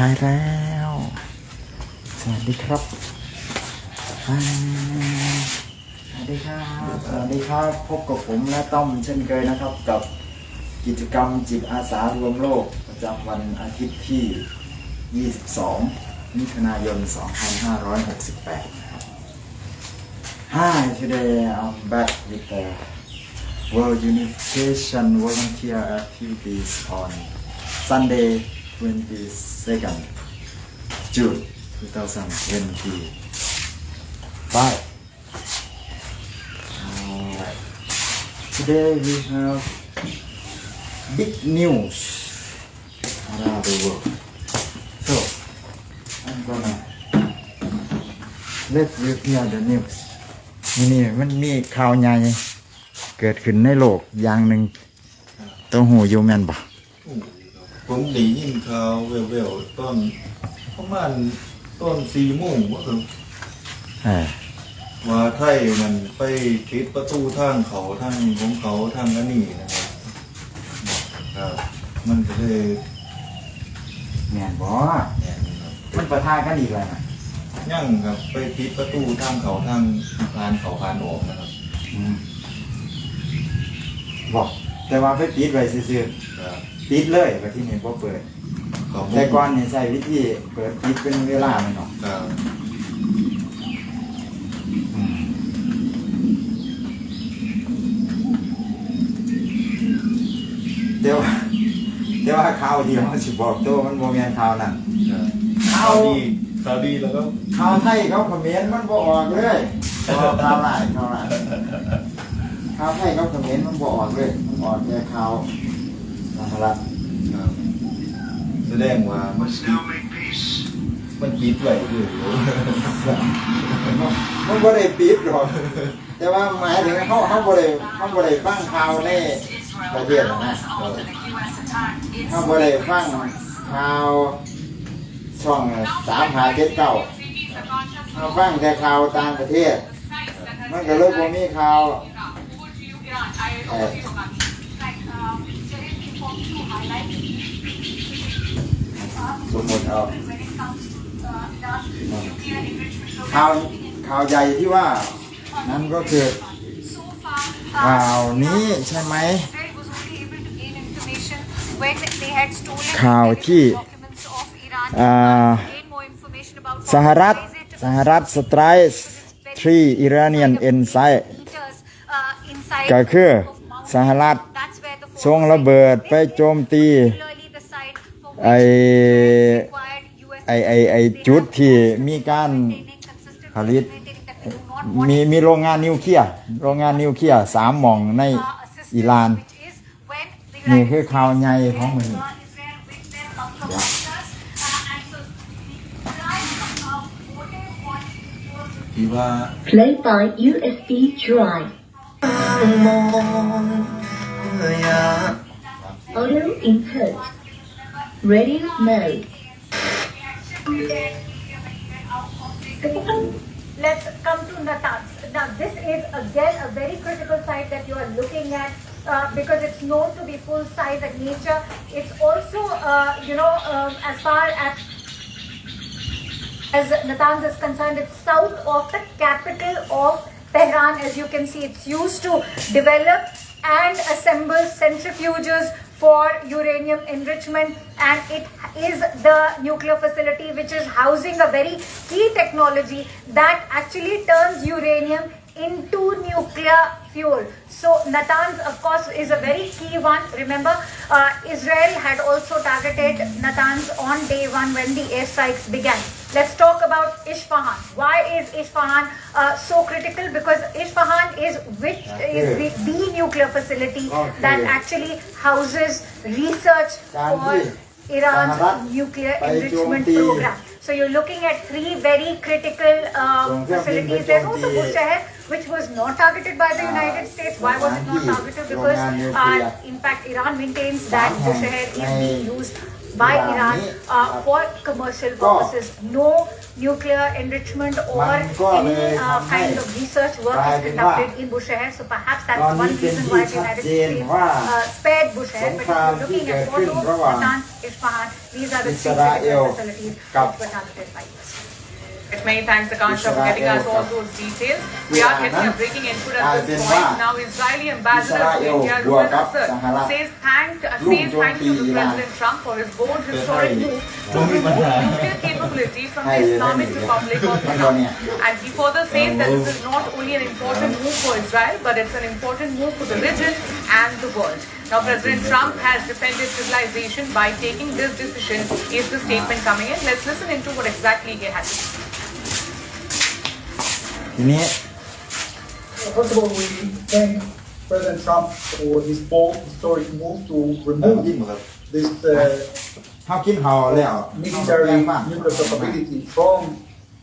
ท้ายแล้วสวัสดีครับสวัสดีครับพบกับผมและต้อมเช่นเคยนะครับกับกิจกรรมจิตอาสารวมโลกประจำวันอาทิตย์ที่ 22 มิถุนายน 2568 นะครับ Hi, today I'm back with the World Unification Volunteer Activities on Sunday, 22nd June 2025. Today we have big news around the world. So I'm gonna let you hear the news. นี่มันมีข่าวใหญ่เกิดขึ้นในโลกอย่างหนึ่งต้องหูอยู่แม่นบ่ผมได้ยินข่าวแววๆตอนประมาณต้น4 โมงว่าว่าไทยมันไปปิดประตูทางเขาทางของเขาทางอันนี้นะครับมันก็เลยแม่นบ่มันประทะกันอีกแล้วนะยังครับไปปิดประตูทางเขาทางผ่านเขาผ่านออกนะครับบอกแต่ว่าไปปิดไว้ซื่อๆปิดเลยว่าที่นี่บ่เปิดแต่ก่อนนี่ใช้วิธีเปิดปิดเป็นเวลามันเนาะเดี๋ยวข่าวที่มันสิบอกตัวมันบ่แม่นข่าวนั่นข่าวดีแล้วก็ข่าวไทยเขาเขมรมันบ่ออกเลยข่าวหลายข่าวไทยเขาเขมรมันบ่ออกเลยมันออกแต่ข่าวสหรัฐแสดงว่ามันปิดไว้คือมันบ่ได้ปิดหรอกแต่ว่าหมายถึงเขาบ่ได้ฟังข่าวในประเทศนะเขาบ่ได้ฟังข่าวช่อง3579เขาฟังแต่ข่าวต่างประเทศมันก็เลยบ่มีข่าวสมมติเอาข่าวใหญ่ที่ว่านั่นก็คือข่าวนี้ใช่ไหมข่าวที่สหรัฐสไตรค์3 Iranian inside ก็คือสหรัฐส่งระเบิดไปโจมตีไอจุดที่มีการผลิตมีโรงงานนิวเคลียร์3 หม่องในอิหร่านนี่คือข่าวใหญ่ของมันที่ว่า Play by USB drive Audio input Radio mode Let's come to Natanz. Now this is again a very critical site that you are looking at because it's known to be full size in nature. It's also as far as Natanz is concerned, it's south of the capital of Tehran. As you can see, it's used to develop and assemble centrifuges for uranium enrichment, and it is the nuclear facility which is housing a very key technology that actually turns uranium into nuclear fuel. So Natanz, of course, is a very key one. Remember, Israel had also targeted Natanz on day 1 when the airstrikes began. Let's talk about Isfahan. Why is Isfahan so critical? Because Isfahan is the nuclear facility that actually houses research for Iran's nuclear enrichment program. So you're looking at 3 very critical facilities. There's also Bushehr, which was not targeted by the United States. Why was it not targeted? Because in fact Iran maintains that Bushehr is being used by Iran Iran ni, for commercial ko. purposes. No nuclear enrichment or Man ko any leทำให้ kind of research work กลาย is เป็นว่า conducted in Bushehr. So perhaps ตอน that's นี้ one เป็น reason ที่ why the ชัด United เจน States ว่า spared Bushehr. สง But คราม if ที่ you're เกิ looking ด at ขึ้น photos, ระหว่าง Patan, Isfahan, these are the อิ three สราเอล critical facilities กับ which were targeted by US. Many thanks, Akansha, for getting us all those details. We are getting a breaking input at this point. Now, Israeli ambassador to India, Ruben Assad, says thanks to the President Trump for his bold historic move to remove nuclear capability from the Islamic Republic of Iran. And he further says that this is not only an important move for Israel, but it's an important move for the region and the world. Now, President Trump has defended civilization by taking this decision. Is the statement coming in? Let's listen into what exactly he has to say. ทีนี้ First of all, we thank President Trump for his bold historic move to น้ำ remove จิ้มครับ this เขากินเห่าแล้ว military nuclear capability from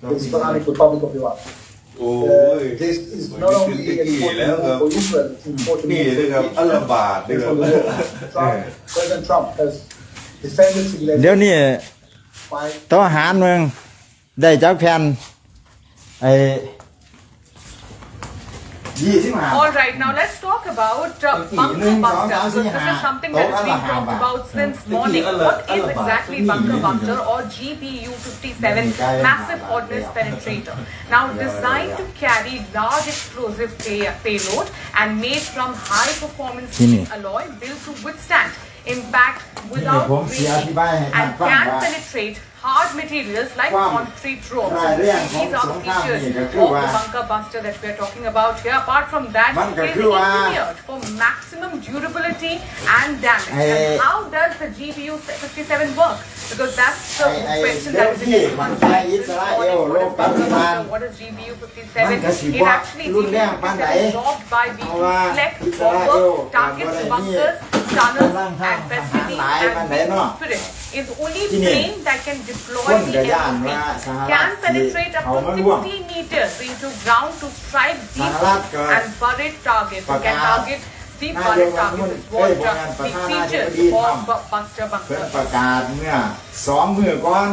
the Islamic Republic of Iran. โอ้ย This is not only an important move for Israel, it's an important นี่ move เลยครับอัลลบาดเลยค for รับ the world. President Trump has defended เดี๋ยว civilization นี้ by ทหารเมืองได้จักแผ่นไอ้25 All right, now let's talk about bunker buster. So this is something that is being talked about since morning. What is exactly bunker buster or GBU 57 massive ordnance penetrator? Now designed to carry large explosive payload and made from high performance steel alloy built to withstand impact without breaking and can penetrate hard materials like concrete ropes. So these are the features of the bunker buster that we are talking about here. Apart from that, it is engineered for maximum durability and damage. And how does the GBU 57 work? Because that's the question that is in everyone's mind this morning. What is bunker buster? What is GBU 57? It actually is absorbed by being reflect over targets, bunkers, tunnels and facilities and spirit is only plane that can deploy the airfield can penetrate up to 60 meters into ground to strike deep and buried targets. It can target deep buried targets. Is what the features of buster เพิ่น bunker. ประกาศเมื่อ2 มื้อก่อน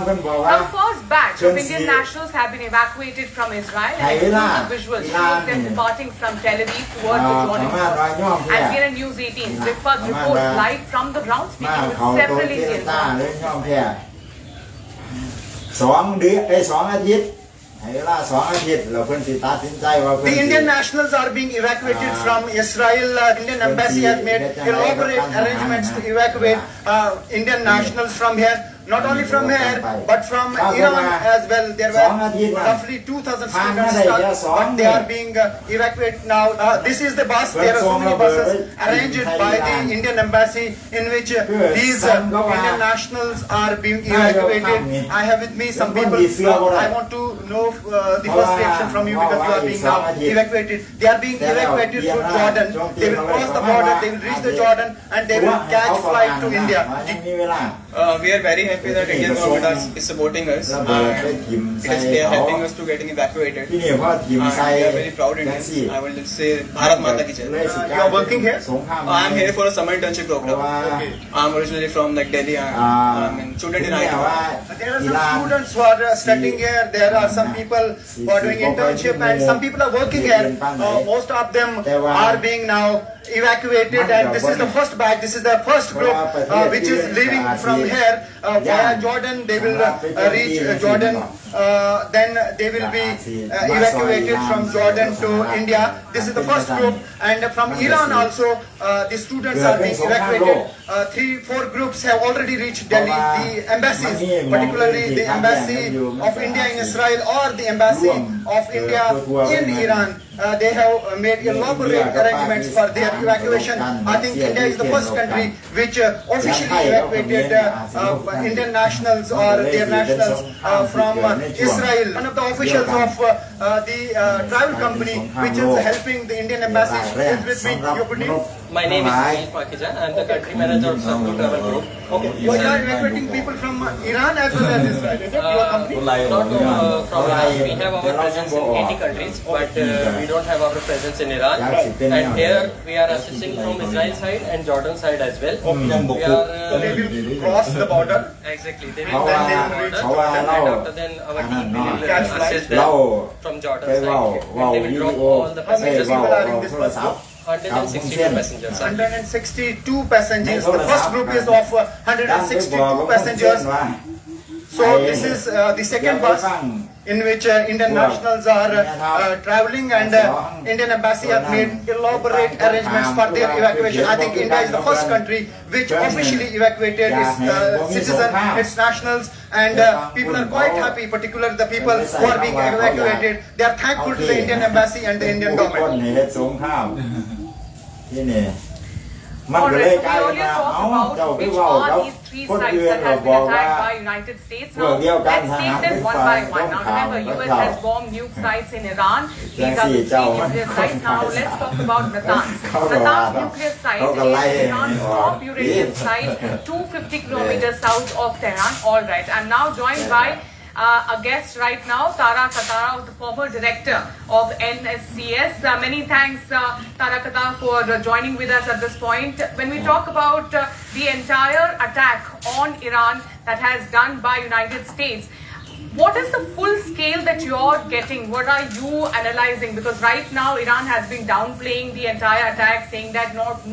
เพิ่นบอกว่า The first batch of Indian nationals have been evacuated from Israel and exclusive visuals shows them departing from Tel Aviv towards the Jordan border. And here in News 18, Zifat reports live from the ground มา speaking with เขาโต several เต Indians. ต้าเลยยอมแพ้2 เดือน2 อาทิตย์ให้เวลา2 อาทิตย์แล้วเพิ่นสิตัดสินใจว่าเพิ่น The Indian nationals are being evacuated from Israel. Indian embassy has made elaborate arrangements to evacuate Indian nationals from here. Not only from here, but from Iran as well. There were roughly 2,000 students stuck, but they are being evacuated now. This is the bus. There are so many buses arranged by the Indian embassy in which these Indian nationals are being evacuated. I have with me some people. I want to know the first reaction from you because you are being now evacuated. They are being evacuated through Jordan. They will cross the border. They will reach the Jordan and they will catch flight to India. We are very happy that Indian government is supporting us and they are helping us to getting evacuated. ที่นี่เพราะทีม And ไทย we are very proud จัง Indians. ซี่ I will just say Bharat Mata ki Jai. You are working here? สงคราม I am here for a summer internship program. Okay. I am originally from like Delhi. I am a student in IT. There are some students who are studying here. There are some people who are doing internship, and some people are working here. Most of them are being now evacuated, and this is the first batch. This is the first group which is leaving from here via Jordan. They will reach Jordan. Then they will be evacuated from Jordan to India. This is the first group, and from Iran also the students are being evacuated. 3-4 groups have already reached Delhi. The embassies, particularly the embassy of India in Israel or the embassy of India in Iran, they have made elaborate arrangements for their evacuation. I think India is the first country which officially evacuated Indian nationals or their nationals from Israel. One of the officials of the travel company which is helping the Indian embassy is with me. You could name? My name is Sunil Pakija. I am the country manager of Satlu Travel Group. Okay. So you are evacuating people from Iran as well as Israel, is it? Your company? Not from Iran. We have our presence in 80 countries, but we don't have our presence in Iran. And here we are assisting from Israel side and Jordan side as well. We So they are will cross the border. exactly. They will then they will reach Jordan, and after then our team will assist them from Jordan side. And they will drop all the How many passengers. people are in this bus group? 162 passengers. 162 passengers. The first group is of 162 passengers. So this is the second bus in which Indian nationals are traveling, and Indian embassy have made elaborate arrangements for their evacuation. I think India is the first country which officially evacuated its citizens, its nationals, and people are quite happy, particularly the people who are being evacuated. They are thankful to the Indian embassy and the Indian government. ที่นี่มันก็เลยกลายเป็นว่าเอ้าเจ้าไปเว้ากับคนอื่นก็บอกว่า United States. เรื่องเดียวกัน Let's ทหาร take ไม่ them one ฟั by ง one. Now remember, US has bombed nuke sites in Iran. These are the three nuclear sites. Now let's talk about Natanz. Natanz nuclear site is Iran's top uranium site, 250 kilometers south of Tehran. All right, I'm now joined by a guest right now, Tara Katara, the former director of NSCS. Many thanks, Tara Katara, for joining with us at this point. When we talk about the entire attack on Iran that has done by United States, what is the full scale that you're getting? What are you analyzing? Because right now Iran has been downplaying the entire attack, saying that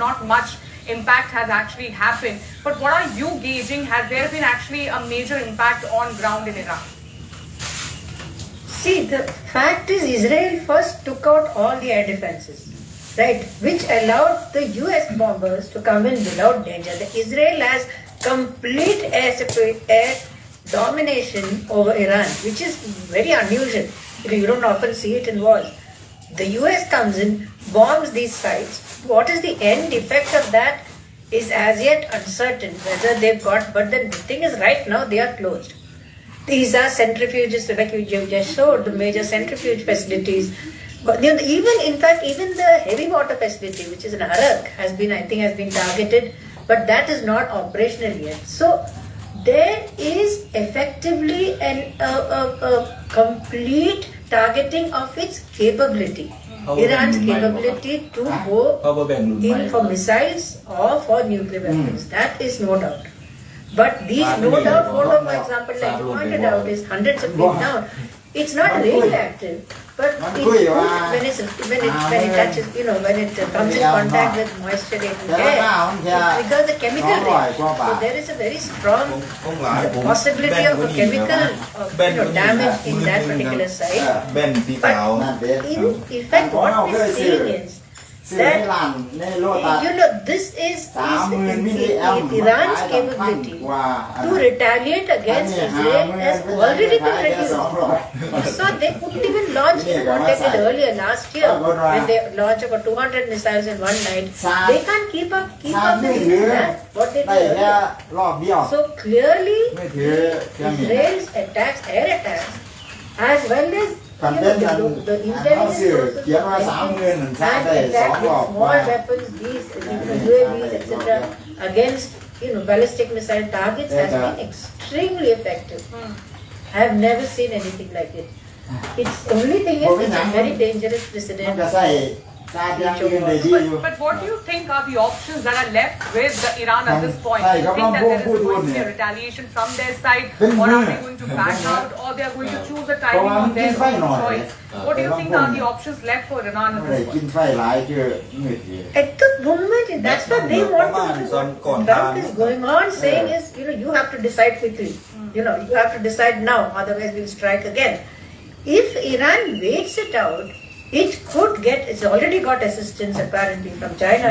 not much impact has actually happened. But what are you gauging? Has there been actually a major impact on ground in Iran? See, the fact is Israel first took out all the air defenses, right, which allowed the US bombers to come in without danger. Israel has complete air domination over Iran, which is very unusual. You don't often see it in wars. The US comes in, bombs these sites. What is the end effect of that is as yet uncertain, whether they've got, but the thing is right now they are closed. These are centrifuges, like you just showed, the major centrifuge facilities. But even, in fact, even the heavy water facility, which is in Arak, has been targeted, but that is not operational yet. So there is effectively a complete targeting of its capability. Iran's capability to go in for missiles or for nuclear weapons. That is no doubt. But these, no doubt, for example, like you pointed out, is hundreds of feet down. It's not radioactive, but when it touches, when it comes in contact with moisture in air, it triggers a chemical reaction. So there is a very strong possibility of a chemical damage in that particular site. But in fact, what we're seeing is that, this is Iran's capability to retaliate against Israel has already been reduced. So they couldn't even launch what they did earlier last year, when they launched about 200 missiles in one night. They can't keep up with that, what they did earlier. So clearly, Israel's attacks, air attacks, as well as the intelligence sources and attack with small weapons, these UAVs, etc., against ballistic missile targets has been extremely effective. I have never seen anything like it. Its only thing is it's a very dangerous precedent. But what do you think are the options that are left with Iran at this point? Do you think that there is going to be a retaliation from their side, or are they going to back out, or they are going to choose a timing of their own choice? What do you think are the options left for Iran at this point? At the moment, that's what they want to do. What Trump is going on saying is, you have to decide quickly. You have to decide now, otherwise we'll strike again. If Iran waits it out, it could get, it's already got assistance apparently from China.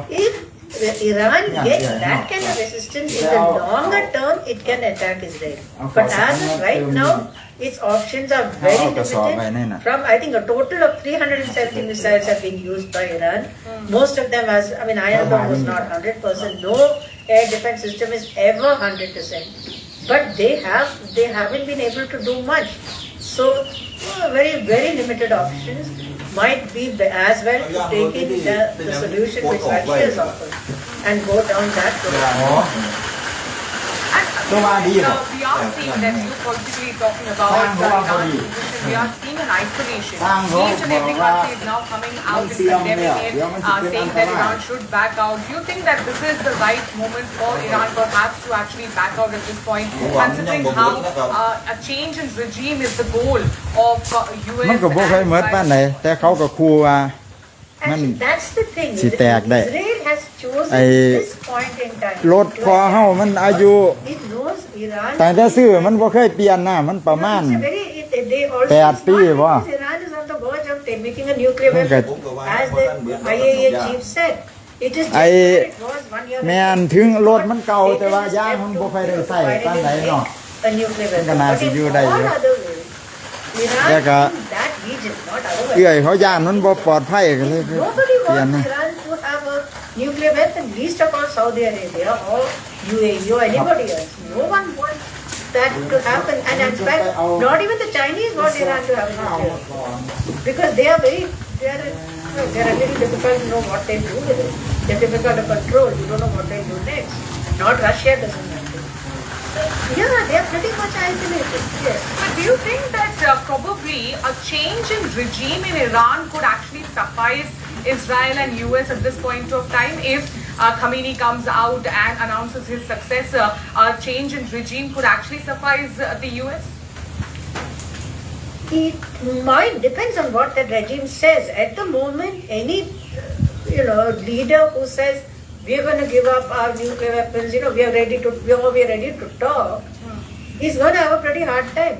If Iran gets that kind of assistance in the longer term, it can attack Israel. But as of right now, its options are very limited. From, I think, a total of 370 missiles have been used by Iran. Most of them, Iron Dome was not 100%. No air defense system is ever 100%. But they haven't been able to do much. So, very, very limited options. might be as well to take in the solution which Russia has offered and go down that road. So we are seeing that you politically talking about Iran position. We are seeing an isolation. Each and every country is now coming out and condemning it, saying that Iran should back out. Do you think that this is the right moment for Iran perhaps to actually back out at this point, considering how a change in regime is the goal of US มันก็บ่เคยเหมือนปานใดแต่เขาก็ขู่ว่า And that's the thing. สิแตกได้ Israel has chosen this point in time. รถพอเฮามันอายุ It knows Iran. แต่ถ้าซื้อมันบ่เคยเปลี่ยนนะมันประมาณ They also 8 ปีบ่ Iran is on the verge of making a nuclear weapon. As the IAEA chief said, it is just where it was 1 year แม่นถึงรถมันเก่าแต่ว่ายางมันบ่ค่อยได้ใช้ปานใดเนาะ a nuclear weapon. ก็น่าสิอยู่ได้อยู่ All other ways, Iran แล้วก็ in that region, not otherwise. เอื้อยเขาย่านมันบ่ปลอดภัยก็เลย Nobody เปลี่ยน wants นะ Iran to have a nuclear weapon, least of all Saudi Arabia or UAE or anybody else. No one wants that to happen. And in fact, not even the Chinese want Iran to have a nuclear weapon. Because they are a little difficult to know what they do with it. They're difficult to control. You don't know what they do next. Not Russia doesn't have to. Yeah, they are pretty much isolated. Yes. But do you think that probably a change in regime in Iran could actually suffice Israel and US at this point of time? If Khamenei comes out and announces his successor, a change in regime could actually suffice the US? It might depends on what that regime says. At the moment, any leader who says we are going to give up our nuclear weapons, we are ready to talk, is going to have a pretty hard time,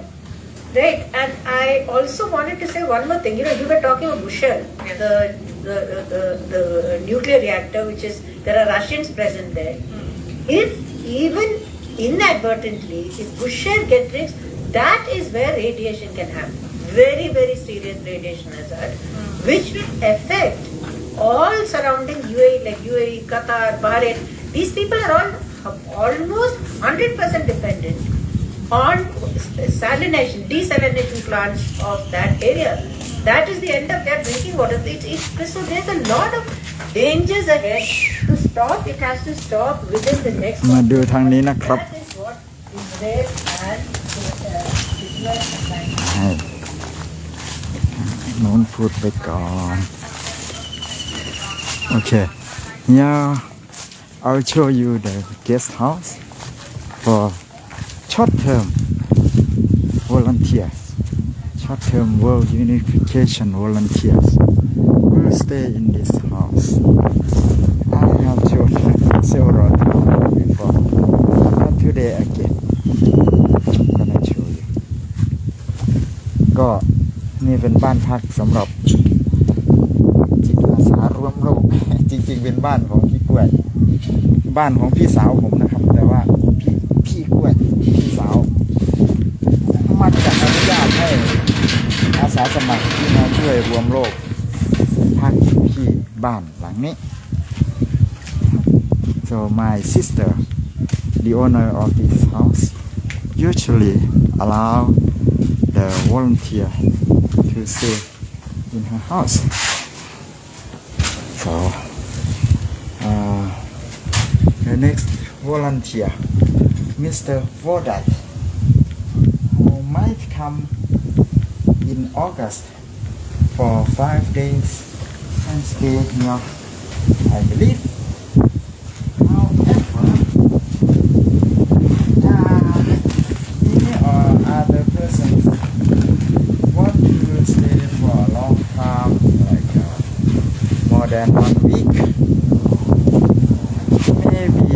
right? And I also wanted to say one more thing. You were talking about Bushehr, the nuclear reactor, which is there are Russians present there. If even inadvertently, if Bushehr gets rigged, that is where radiation can happen. Very, very serious radiation hazard, which will affect all surrounding UAE, like UAE, Qatar, Bahrain. These people are all almost 100% dependent on desalination plants of that area. That is the end of their drinking water. So there's a lot of dangers ahead. To stop, it has to stop within the next. มาดูทางนี้นะครับ That is what Israel and Israel are trying to do. ให้โน้นพูดไปก่อน Okay, here I'll show you the guest house for short-term volunteers, short-term world unification volunteers will stay in this house. I have shown several times before, but today again, I'm gonna show you. ก็นี่เป็นบ้านพักสำหรับจิตอาสาร่วมโลก จริงๆเป็นบ้านของพี่กล้วยบ้านของพี่สาวผมนะครับแต่ว่าพี่กล้วยพี่สาวมันจะอนุญาตให้อาสาสมัครที่มาช่วยรวมโลกพักที่บ้านหลังนี้ so my sister the owner of this house usually allow the volunteer to stay in her house. So the next volunteer, Mr. Vodat, who might come in August for 5 days and stay here, I believe. However, he or other persons want to stay for a long time, like more than 1 week. Maybe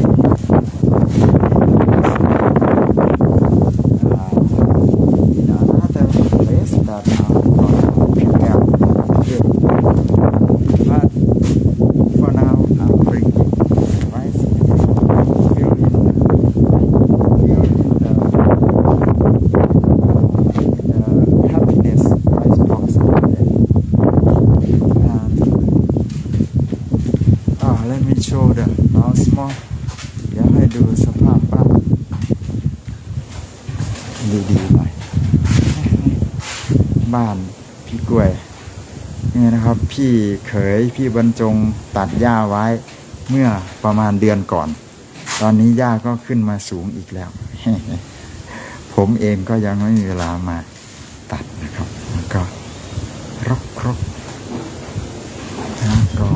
in another place that I'm not prepared yet. But for now, I'm bringing rice, fill in the happiness rice box there. And let me show the house more. เดี๋ยวให้ดูสภาพบ้านดีๆหน่อยบ้านพี่กล้วย นี่นะครับพี่เขยพี่บรรจงตัดหญ้าไว้เมื่อประมาณเดือนก่อนตอนนี้หญ้าก็ขึ้นมาสูงอีกแล้ว ผมเองก็ยังไม่มีเวลามาตัดนะครับแล้วก็รกแล้วก็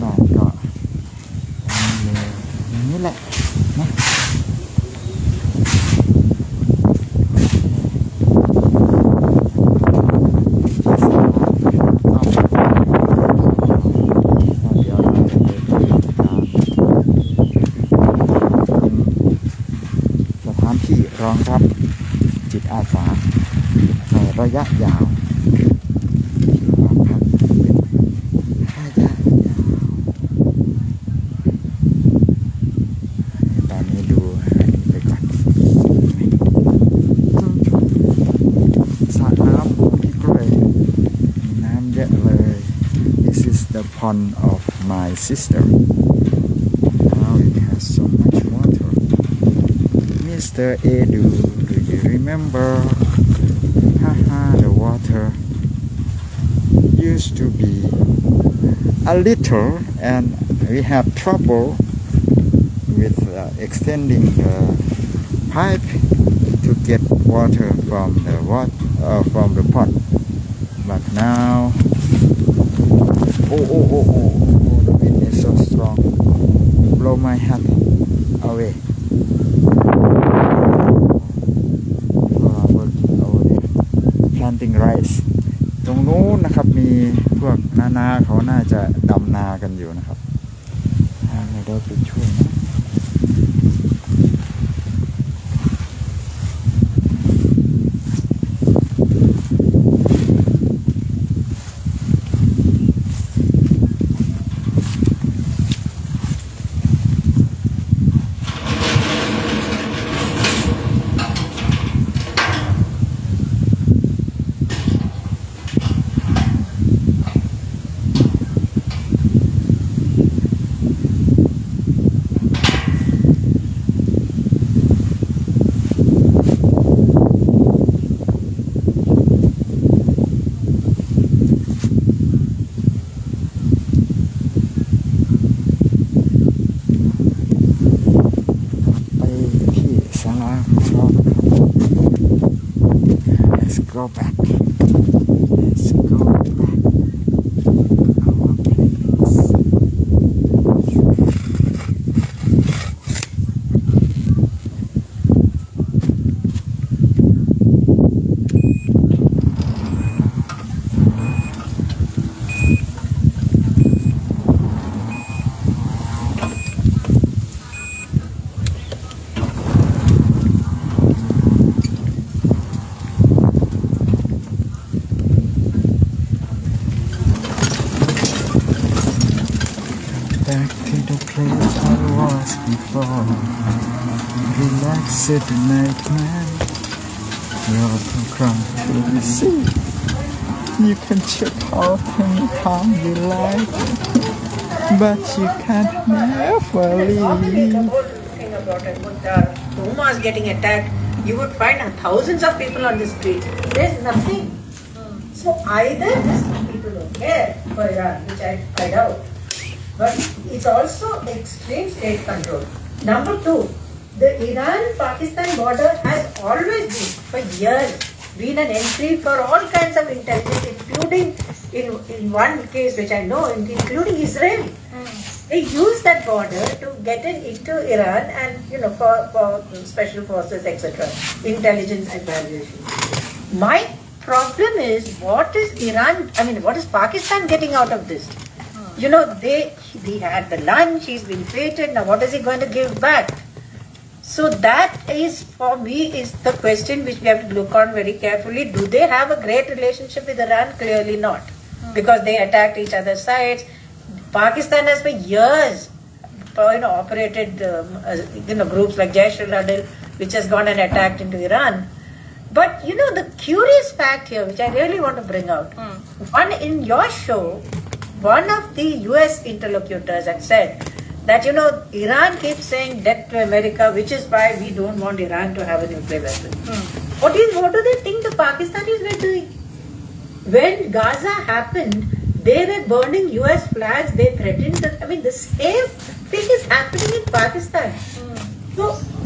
บ้านก็นี่แหละนะรองรับจิตอาสาในระยะยาวตอนนี้ดูไปก่อนสระน้ำที่กล้วยมีน้ำเยอะเลย This is the pond of my sister. Now it has so much water. Mr. Edu, do you remember? Haha, the water used to be a little and we had trouble with extending the pipe to get water from the pond. But now, the wind is so strong. Blow my hat away. Planting rice ตรงนู้นนะครับมีพวกนาเขาน่าจะดำนากันอยู่นะครับเราไปช่วยนะ go back. Let's go back. Our place. Back to the place I was before. Relax at the night, man. Welcome to the sea. You can check out anytime you like, but you can't never leave. The whole thing about it, with Thomas getting attacked, you would find thousands of people on the street. There's nothing. So either these people don't care for Iran, which I doubt. But it's also extreme state control. Number two, the Iran-Pakistan border has always been, for years, been an entry for all kinds of intelligence, including in one case which I know, including Israel. They use that border to get into Iran and, for special forces, etc., intelligence evaluation. My problem is, what is Pakistan getting out of this? He had the lunch, he's been feted, now what is he going to give back? So that is, for me, is the question which we have to look on very carefully. Do they have a great relationship with Iran? Clearly not. Because they attacked each other's sides. Pakistan has for years, operated, groups like Jaish al-Adil, which has gone and attacked into Iran. But, the curious fact here, which I really want to bring out, one in your show, one of the US interlocutors had said that, Iran keeps saying death to America, which is why we don't want Iran to have a nuclear weapon. What do they think the Pakistanis were doing? When Gaza happened, they were burning US flags, they threatened the, I mean, the same thing is happening in Pakistan. So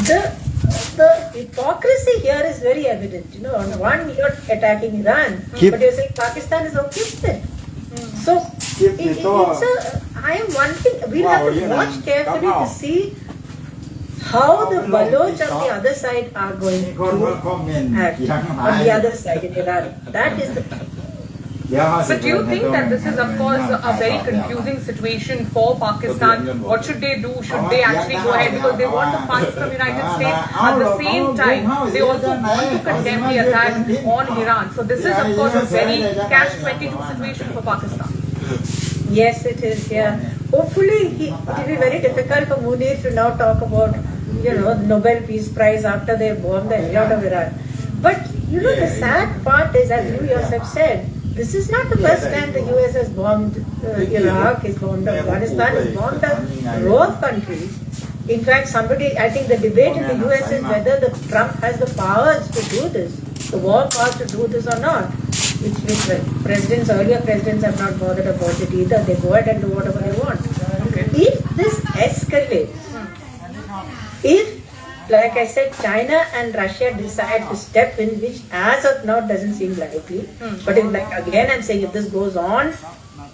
the hypocrisy here is very evident. You know, on one you're attacking Iran, but you're saying Pakistan is okay with it. So I am wondering, we'll have to watch carefully to see how the Baloch on the other side are going to act on the other side in Iran. That is the But do you think that this is, of course, a very confusing situation for Pakistan? What should they do? Should they actually go ahead because they want the funds from United States? At the same time, they also want to condemn the attack on Iran. So this is, of course, a very catch-22 situation for Pakistan. Yes, it is. Yeah. Hopefully, it will be very difficult for Munir to now talk about, Nobel Peace Prize after they bombed the hell out of Iran. But the sad part is, as you yourself said, this is not the first time the US has bombed Iraq, has bombed Afghanistan, has bombed a row of countries. In fact, I think the debate in the US is whether Trump has the powers to do this, the war powers to do this or not. Which earlier presidents have not bothered about it either. They go ahead and do whatever they want. Okay. If this escalates, if, like I said, China and Russia decide to step in, which as of now doesn't seem likely, but if, again I'm saying, if this goes on,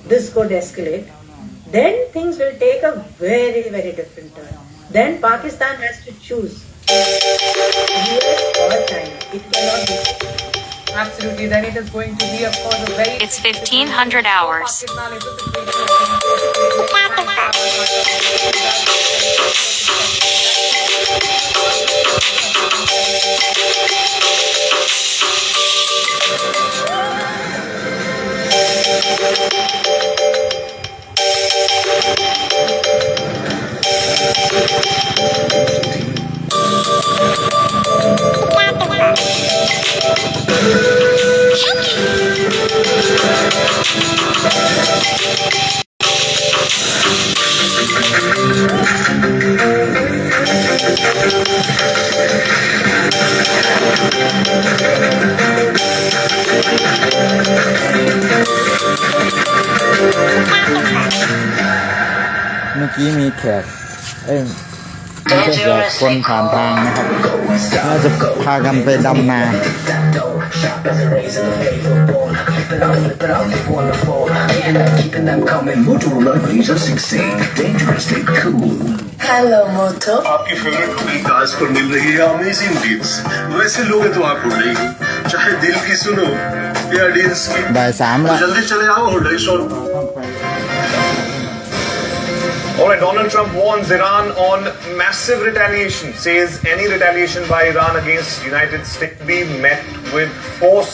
this could escalate, then things will take a very, very different turn. Then Pakistan has to choose US or China. It cannot be. Absolutely, then it is going to be, of course, a very... It's 1500 hours.เมื่อกี้มีแขกไม่ใช่แขกคนผ่านทางนะครับน่าจะพากันไปดำนา Hello Moto. आपकी favourite कोई काज पर मिल रही है amazing deals वैसे लोगे तो आप उड़ेगी चाहे दिल की सुनो या डील्स की जल्दी चले आओ hold store All right, Donald Trump warns Iran on massive retaliation, says any retaliation by Iran against the United States will be met with force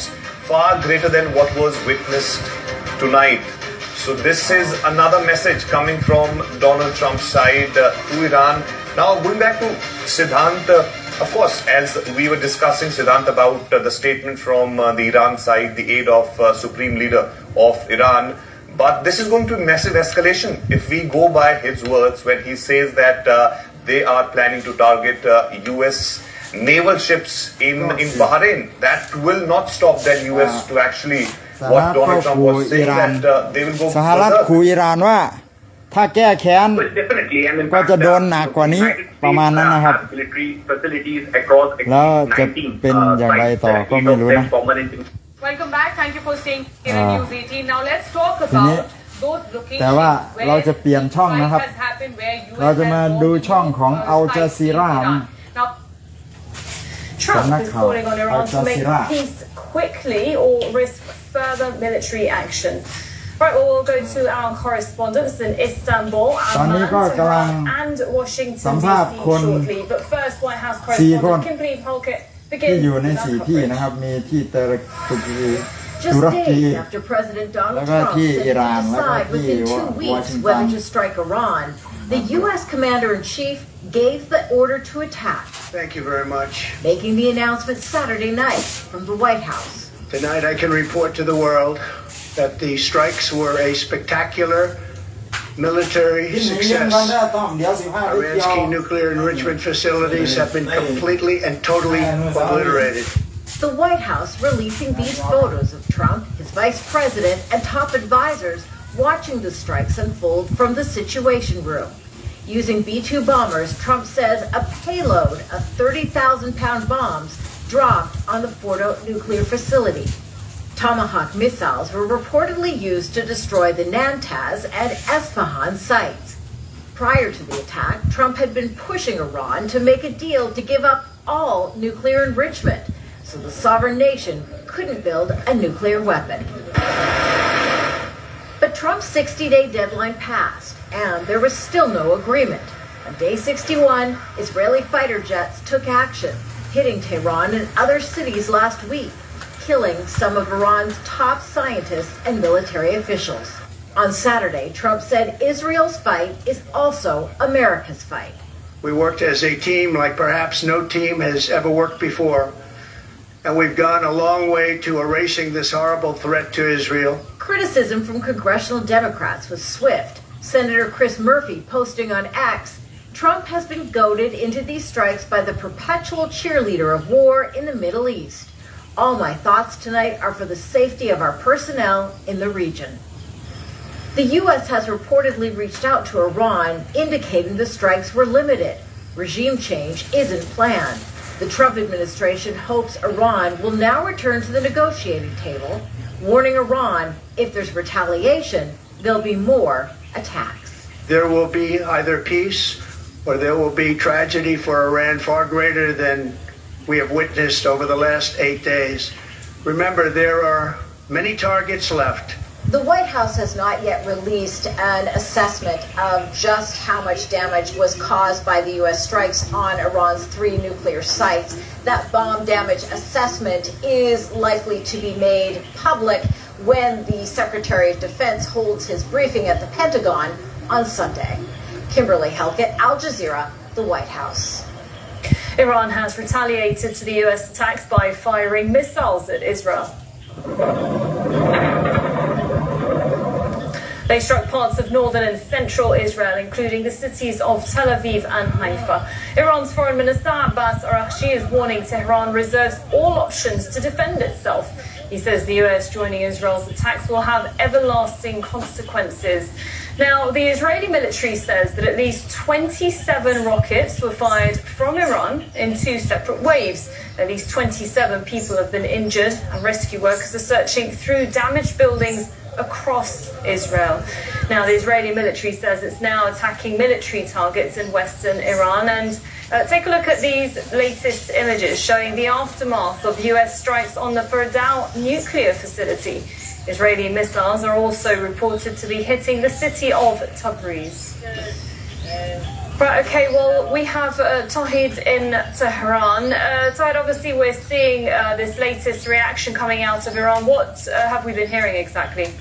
far greater than what was witnessed tonight. So this is another message coming from Donald Trump's side to Iran. Now, going back to Siddhant, of course, as we were discussing, Siddhant, about the statement from the Iran side, the aide of Supreme Leader of Iran. But this is going to be massive escalation if we go by his words when he says that they are planning to target US naval ships in Bahrain. That will not stop the US to actually, what Donald Trump was saying, that they will go สหรัฐขู่อิหร่านว่าถ้าแก้แค้นก็จะโดนหนักกว่านี้ประมาณนั้นนะครับแล้วจะเป็นอย่างไรต่อก็ไม่รู้นะ Welcome back. Thank you for staying here in News 18. Now let's talk about those locations แต่ว่าเราจะเปลี่ยนช่องนะครับเราจะมาดูช่องของอัลจาซีรา Trump is calling on Iran to make peace quickly or risk further military action. Right, well, we'll go to our correspondents in Istanbul, Tehran, and Washington DC shortly. But first, White House correspondent Kimberly Polkett begins ที่อยู่ใน4ที่นะครับมีที่ตุรกี Just days after President Donald Trump said he would decide within 2 weeks whether to strike Iran, the U.S. Commander-in-Chief gave the order to attack. Thank you very much. Making the announcement Saturday night from the White House. Tonight I can report to the world that the strikes were a spectacular military success. Iran's key nuclear enrichment facilities have been completely and totally obliterated. The White House releasing these photos of Trump, his vice president, and top advisors watching the strikes unfold from the Situation Room. Using B-2 bombers, Trump says a payload of 30,000-pound bombs dropped on the Fordo nuclear facility. Tomahawk missiles were reportedly used to destroy the Natanz and Esfahan sites. Prior to the attack, Trump had been pushing Iran to make a deal to give up all nuclear enrichment, so the sovereign nation couldn't build a nuclear weapon. But Trump's 60-day deadline passed, and there was still no agreement. On day 61, Israeli fighter jets took action, hitting Tehran and other cities last week, killing some of Iran's top scientists and military officials. On Saturday, Trump said Israel's fight is also America's fight. We worked as a team like perhaps no team has ever worked before, and we've gone a long way to erasing this horrible threat to Israel. Criticism from congressional Democrats was swift. Senator Chris Murphy posting on X, Trump has been goaded into these strikes by the perpetual cheerleader of war in the Middle East. All my thoughts tonight are for the safety of our personnel in the region. The U.S. has reportedly reached out to Iran, indicating the strikes were limited. Regime change isn't planned. The Trump administration hopes Iran will now return to the negotiating table, warning Iran if there's retaliation, there'll be more attacks. There will be either peace or there will be tragedy for Iran far greater than we have witnessed over the last 8 days. Remember, there are many targets left. The White House has not yet released an assessment of just how much damage was caused by the U.S. strikes on Iran's 3 nuclear sites. That bomb damage assessment is likely to be made public when the Secretary of Defense holds his briefing at the Pentagon on Sunday. Kimberly Helkett, Al Jazeera, the White House. Iran has retaliated to the U.S. attacks by firing missiles at Israel. They struck parts of northern and central Israel, including the cities of Tel Aviv and Haifa. Iran's Foreign Minister Abbas Araghchi is warning Tehran reserves all options to defend itself. He says the U.S. joining Israel's attacks will have everlasting consequences. Now, the Israeli military says that at least 27 rockets were fired from Iran in 2 separate waves. At least 27 people have been injured, and rescue workers are searching through damaged buildings across Israel. Now, the Israeli military says it's now attacking military targets in western Iran. And take a look at these latest images showing the aftermath of U.S. strikes on the Fordo nuclear facility. Israeli missiles are also reported to be hitting the city of Tabriz. Right, okay, well, we have Tawhid in Tehran. Tawhid, obviously we're seeing this latest reaction coming out of Iran. What have we been hearing exactly?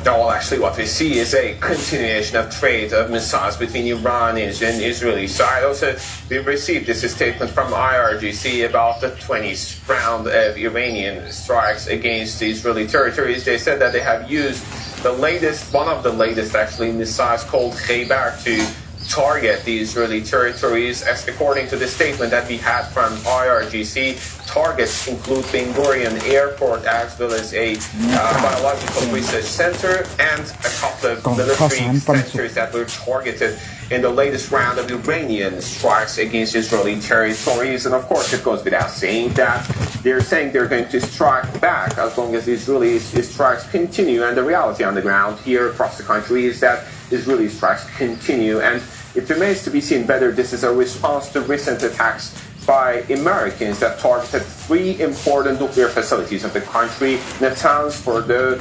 Well, actually, what we see is a continuation of trade of missiles between Iran and Israeli side. Also, we've received this statement from IRGC about the 20th round of Iranian strikes against the Israeli territories. They said that they have used the latest, one of the latest actually, missiles called Khaybar to target the Israeli territories. As according to the statement that we had from IRGC, targets include Ben Gurion Airport as well as a biological research center and a couple of military centers that were targeted in the latest round of Iranian strikes against Israeli territories. And of course, it goes without saying that they're saying they're going to strike back as long as Israeli strikes continue. And the reality on the ground here across the country is that Israeli strikes continue. And it remains to be seen whether this is a response to recent attacks by Americans that targeted 3 important nuclear facilities of the country, Natanz, Fordo,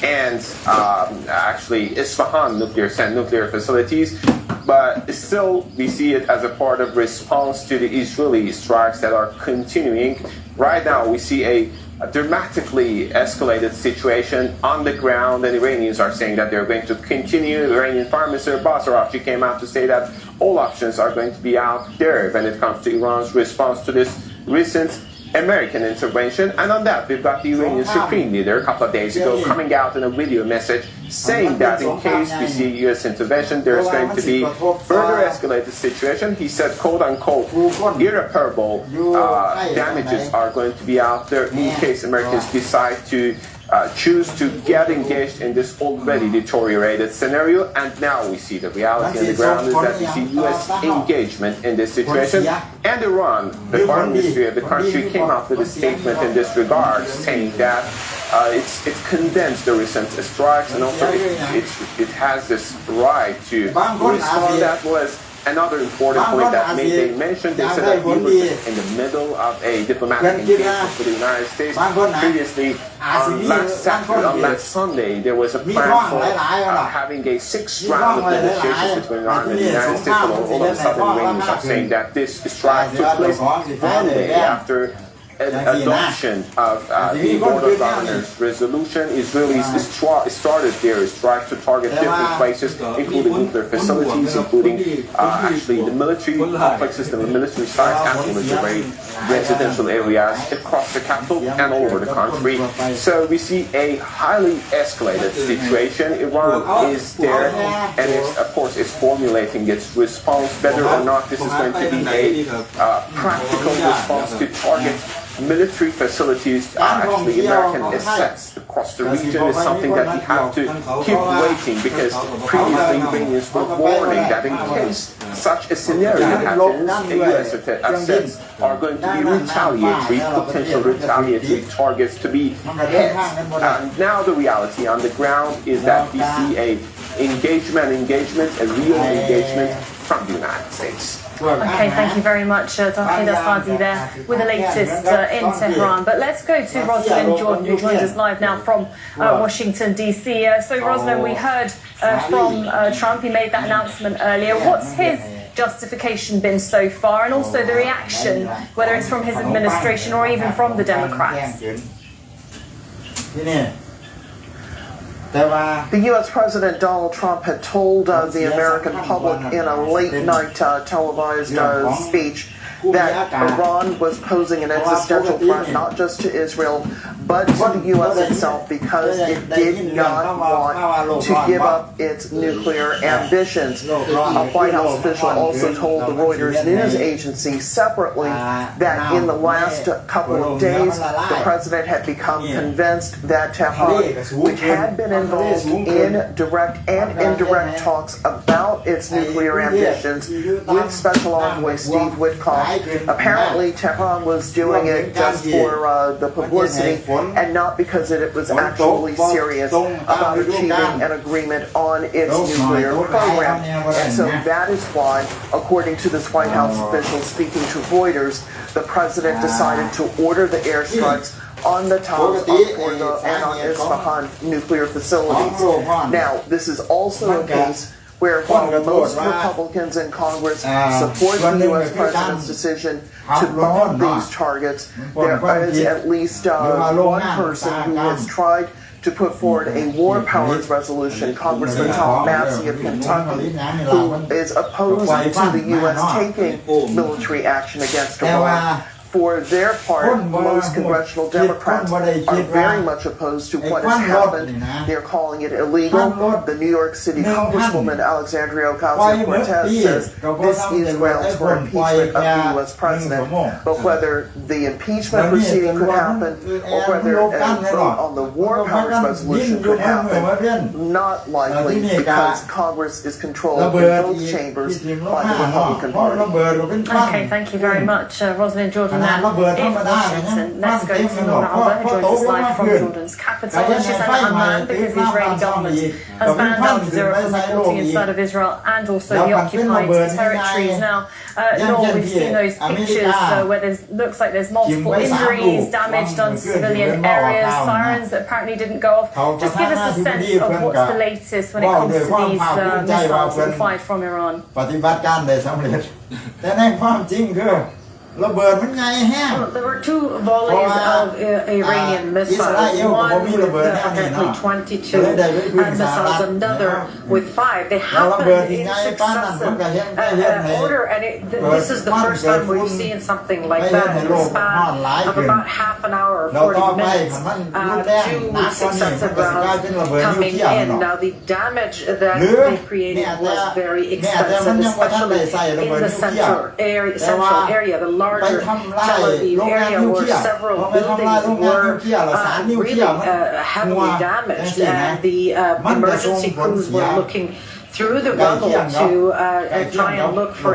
and actually Isfahan nuclear facilities. But still, we see it as a part of response to the Israeli strikes that are continuing. Right now, we see a dramatically escalated situation on the ground, and Iranians are saying that they're going to continue. Iranian Foreign Minister Abbas Araghchi came out to say that all options are going to be out there when it comes to Iran's response to this recent American intervention, and on that we've got the Iranian Supreme Leader a couple of days ago coming out in a video message saying that in case we see U.S. intervention, there's going to be further escalated situation. He said, quote unquote, irreparable damages are going to be out there in case Americans decide to choose to get engaged in this already deteriorated scenario. And now we see the reality on the ground is that we see U.S. engagement in this situation. And Iran, the foreign ministry of the country, came out with a statement in this regard saying that it's condemns the recent strikes, and also it has this right to respond. That was another important point that they mentioned. They said that we were in the middle of a diplomatic engagement with the United States. Previously, on last Sunday, there was a plan for having a sixth round of negotiations between Iran and the United States. But all of a sudden, Iranians are saying that this strike took place one day after adoption of the Board of Governors resolution. Israelis started their strikes to target different places, including nuclear facilities, including actually the military complexes, the military sites, and military residential areas across the capital and all over the country. So we see a highly escalated situation. Iran is there, and of course it's formulating its response. Whether or not this is going to be a practical response to target military facilities, actually American assets across the region, is something that we have to keep waiting, because previously Iranians were warning that in case such a scenario happens, U.S. assets are going to be retaliatory, potential retaliatory targets to be hit. Now the reality on the ground is that we see a real engagement from the United States. Okay, thank you very much, Tahir Sazi there with the latest in Tehran. But let's go to Rosalind Jordan, who joins us live now from Washington, D.C. So Rosalind, we heard from Trump. He made that announcement earlier. What's his justification been so far, and also the reaction, whether it's from his administration or even from the Democrats? The U.S. President Donald Trump had told the American public in a late-night televised speech that Iran was posing an existential threat not just to Israel but to the U.S. itself, because it did not want to give up its nuclear ambitions. A White House official also told the Reuters news agency separately that in the last couple of days, the president had become convinced that Tehran, which had been involved in direct and indirect talks about its nuclear ambitions with Special Envoy Steve Witkoff, apparently Tehran was doing it just for the publicity and not because it was actually serious about achieving an agreement on its nuclear program. And so that is why, according to this White House official speaking to Reuters, the president decided to order the airstrikes on the Natanz, and on Isfahan nuclear facilities. Now, this is also a case where while most Republicans in Congress support the U.S. president's decision to bomb these targets, there is at least one person who has tried to put forward a war powers resolution, Congressman Tom Massey of Kentucky, who is opposed to the U.S. taking military action against Iran. For their part, most congressional Democrats are very much opposed to what has happened. They're calling it illegal. The New York City Congresswoman Alexandria Ocasio-Cortez says this is grounds for impeachment of the U.S. president. But whether the impeachment proceeding could happen or whether a vote on the war powers resolution could happen, not likely, because Congress is controlled in both chambers by the Republican Party. Okay, thank you very much, Rosalind Jordan. In Washington. Let's go to Nora Alba, who joins us live from Jordan's capital. She's unmanned because the Israeli government has banned Al Jazeera from reporting inside of Israel and also the occupied territories. Now, Nora, we've seen those pictures where there looks like there's multiple injuries, damage done to civilian areas, sirens that apparently didn't go off. Just give us a sense of what's the latest when it comes to these missiles being fired from Iran. ระเบิดมันไงแห้ง There were 2 volleys of Iranian missiles, one with apparently 22 missiles, another with 5. They happened in successive order, and this is the first time we've seen something like that in the span of about half an hour or 40 minutes. 2 successive rounds coming in. Now the damage that they created was very extensive, especially in the central area, the larger Tel Aviv area, where several buildings were really heavily damaged, and the emergency crews were looking through the rubble to try and look for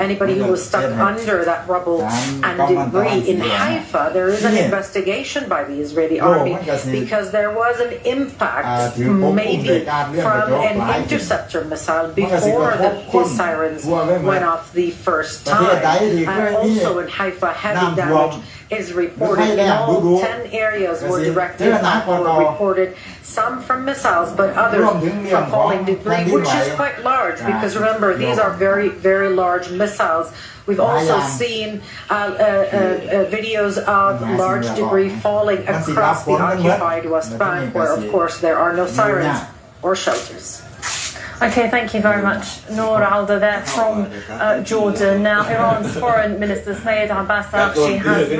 anybody who was stuck under that rubble and debris. In Haifa, there is an investigation by the Israeli army because there was an impact, maybe from an interceptor missile before the sirens went off the first time. And also in Haifa, heavy damage is reported. In all, 10 areas were directed or reported, some from missiles, but others from falling debris, which is quite large because remember, these are very, very large missiles. We've also seen videos of large debris falling across the occupied West Bank, where of course there are no sirens or shelters. Okay, thank you very much, Noor Alda there from Jordan. Now, Iran's Foreign Minister Sayed Abbas Araghchi has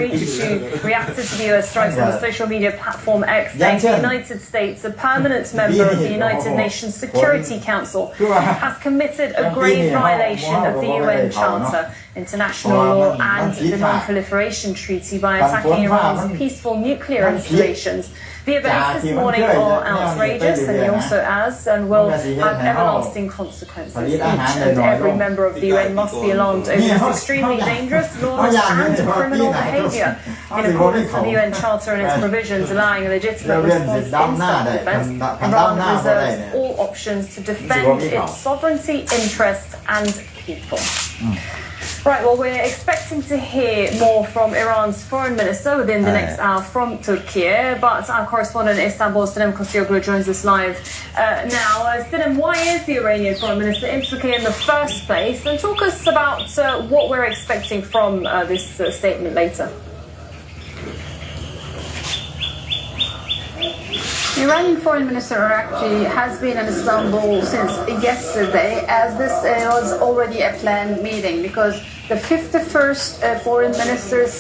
reacted to the US strikes on the social media platform X, saying the United States, a permanent member of the United Nations Security Council, has committed a grave violation of the UN Charter, international law and the Non-Proliferation Treaty by attacking Iran's peaceful nuclear installations. The events this morning are outrageous, and he also adds, and will have everlasting consequences. Each and every member of the UN must be alarmed over this extremely dangerous, lawless and criminal behaviour. In accordance with the UN Charter and its provisions allowing a legitimate response in self-defence, Iran reserves all options to defend its sovereignty, interests and people. Right, well, we're expecting to hear more from Iran's foreign minister within the next hour from Turkey, but our correspondent in Istanbul, Sinem Kosioglu, joins us live now. Sinem, why is the Iranian foreign minister in Turkey in the first place? And talk us about what we're expecting from this statement later. The Iranian Foreign Minister Araghchi has been in Istanbul since yesterday, as this was already a planned meeting, because the 51st Foreign Ministers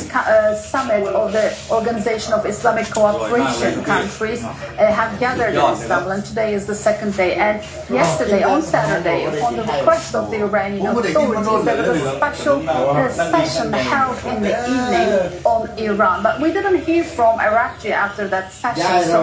Summit of the Organization of Islamic Cooperation countries have gathered in Istanbul, and today is the second day. And yesterday, on Saturday, upon the request of the Iranian authorities, there was a special session held in the evening on Iran. But we didn't hear from Araghchi after that session, so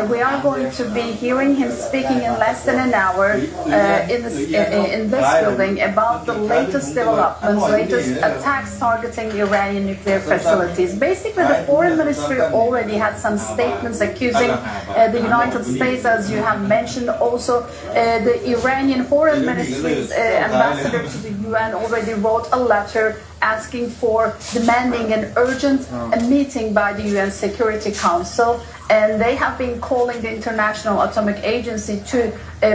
we are going to be hearing him speaking in less than an hour in this building about the latest developments, latest attacks targeting Iranian nuclear facilities. Basically, the foreign ministry already had some statements accusing the United States, as you have mentioned. Also, the Iranian foreign ministry's ambassador to the UN already wrote a letter asking for demanding an urgent meeting by the UN Security Council, and they have been calling the International Atomic Agency to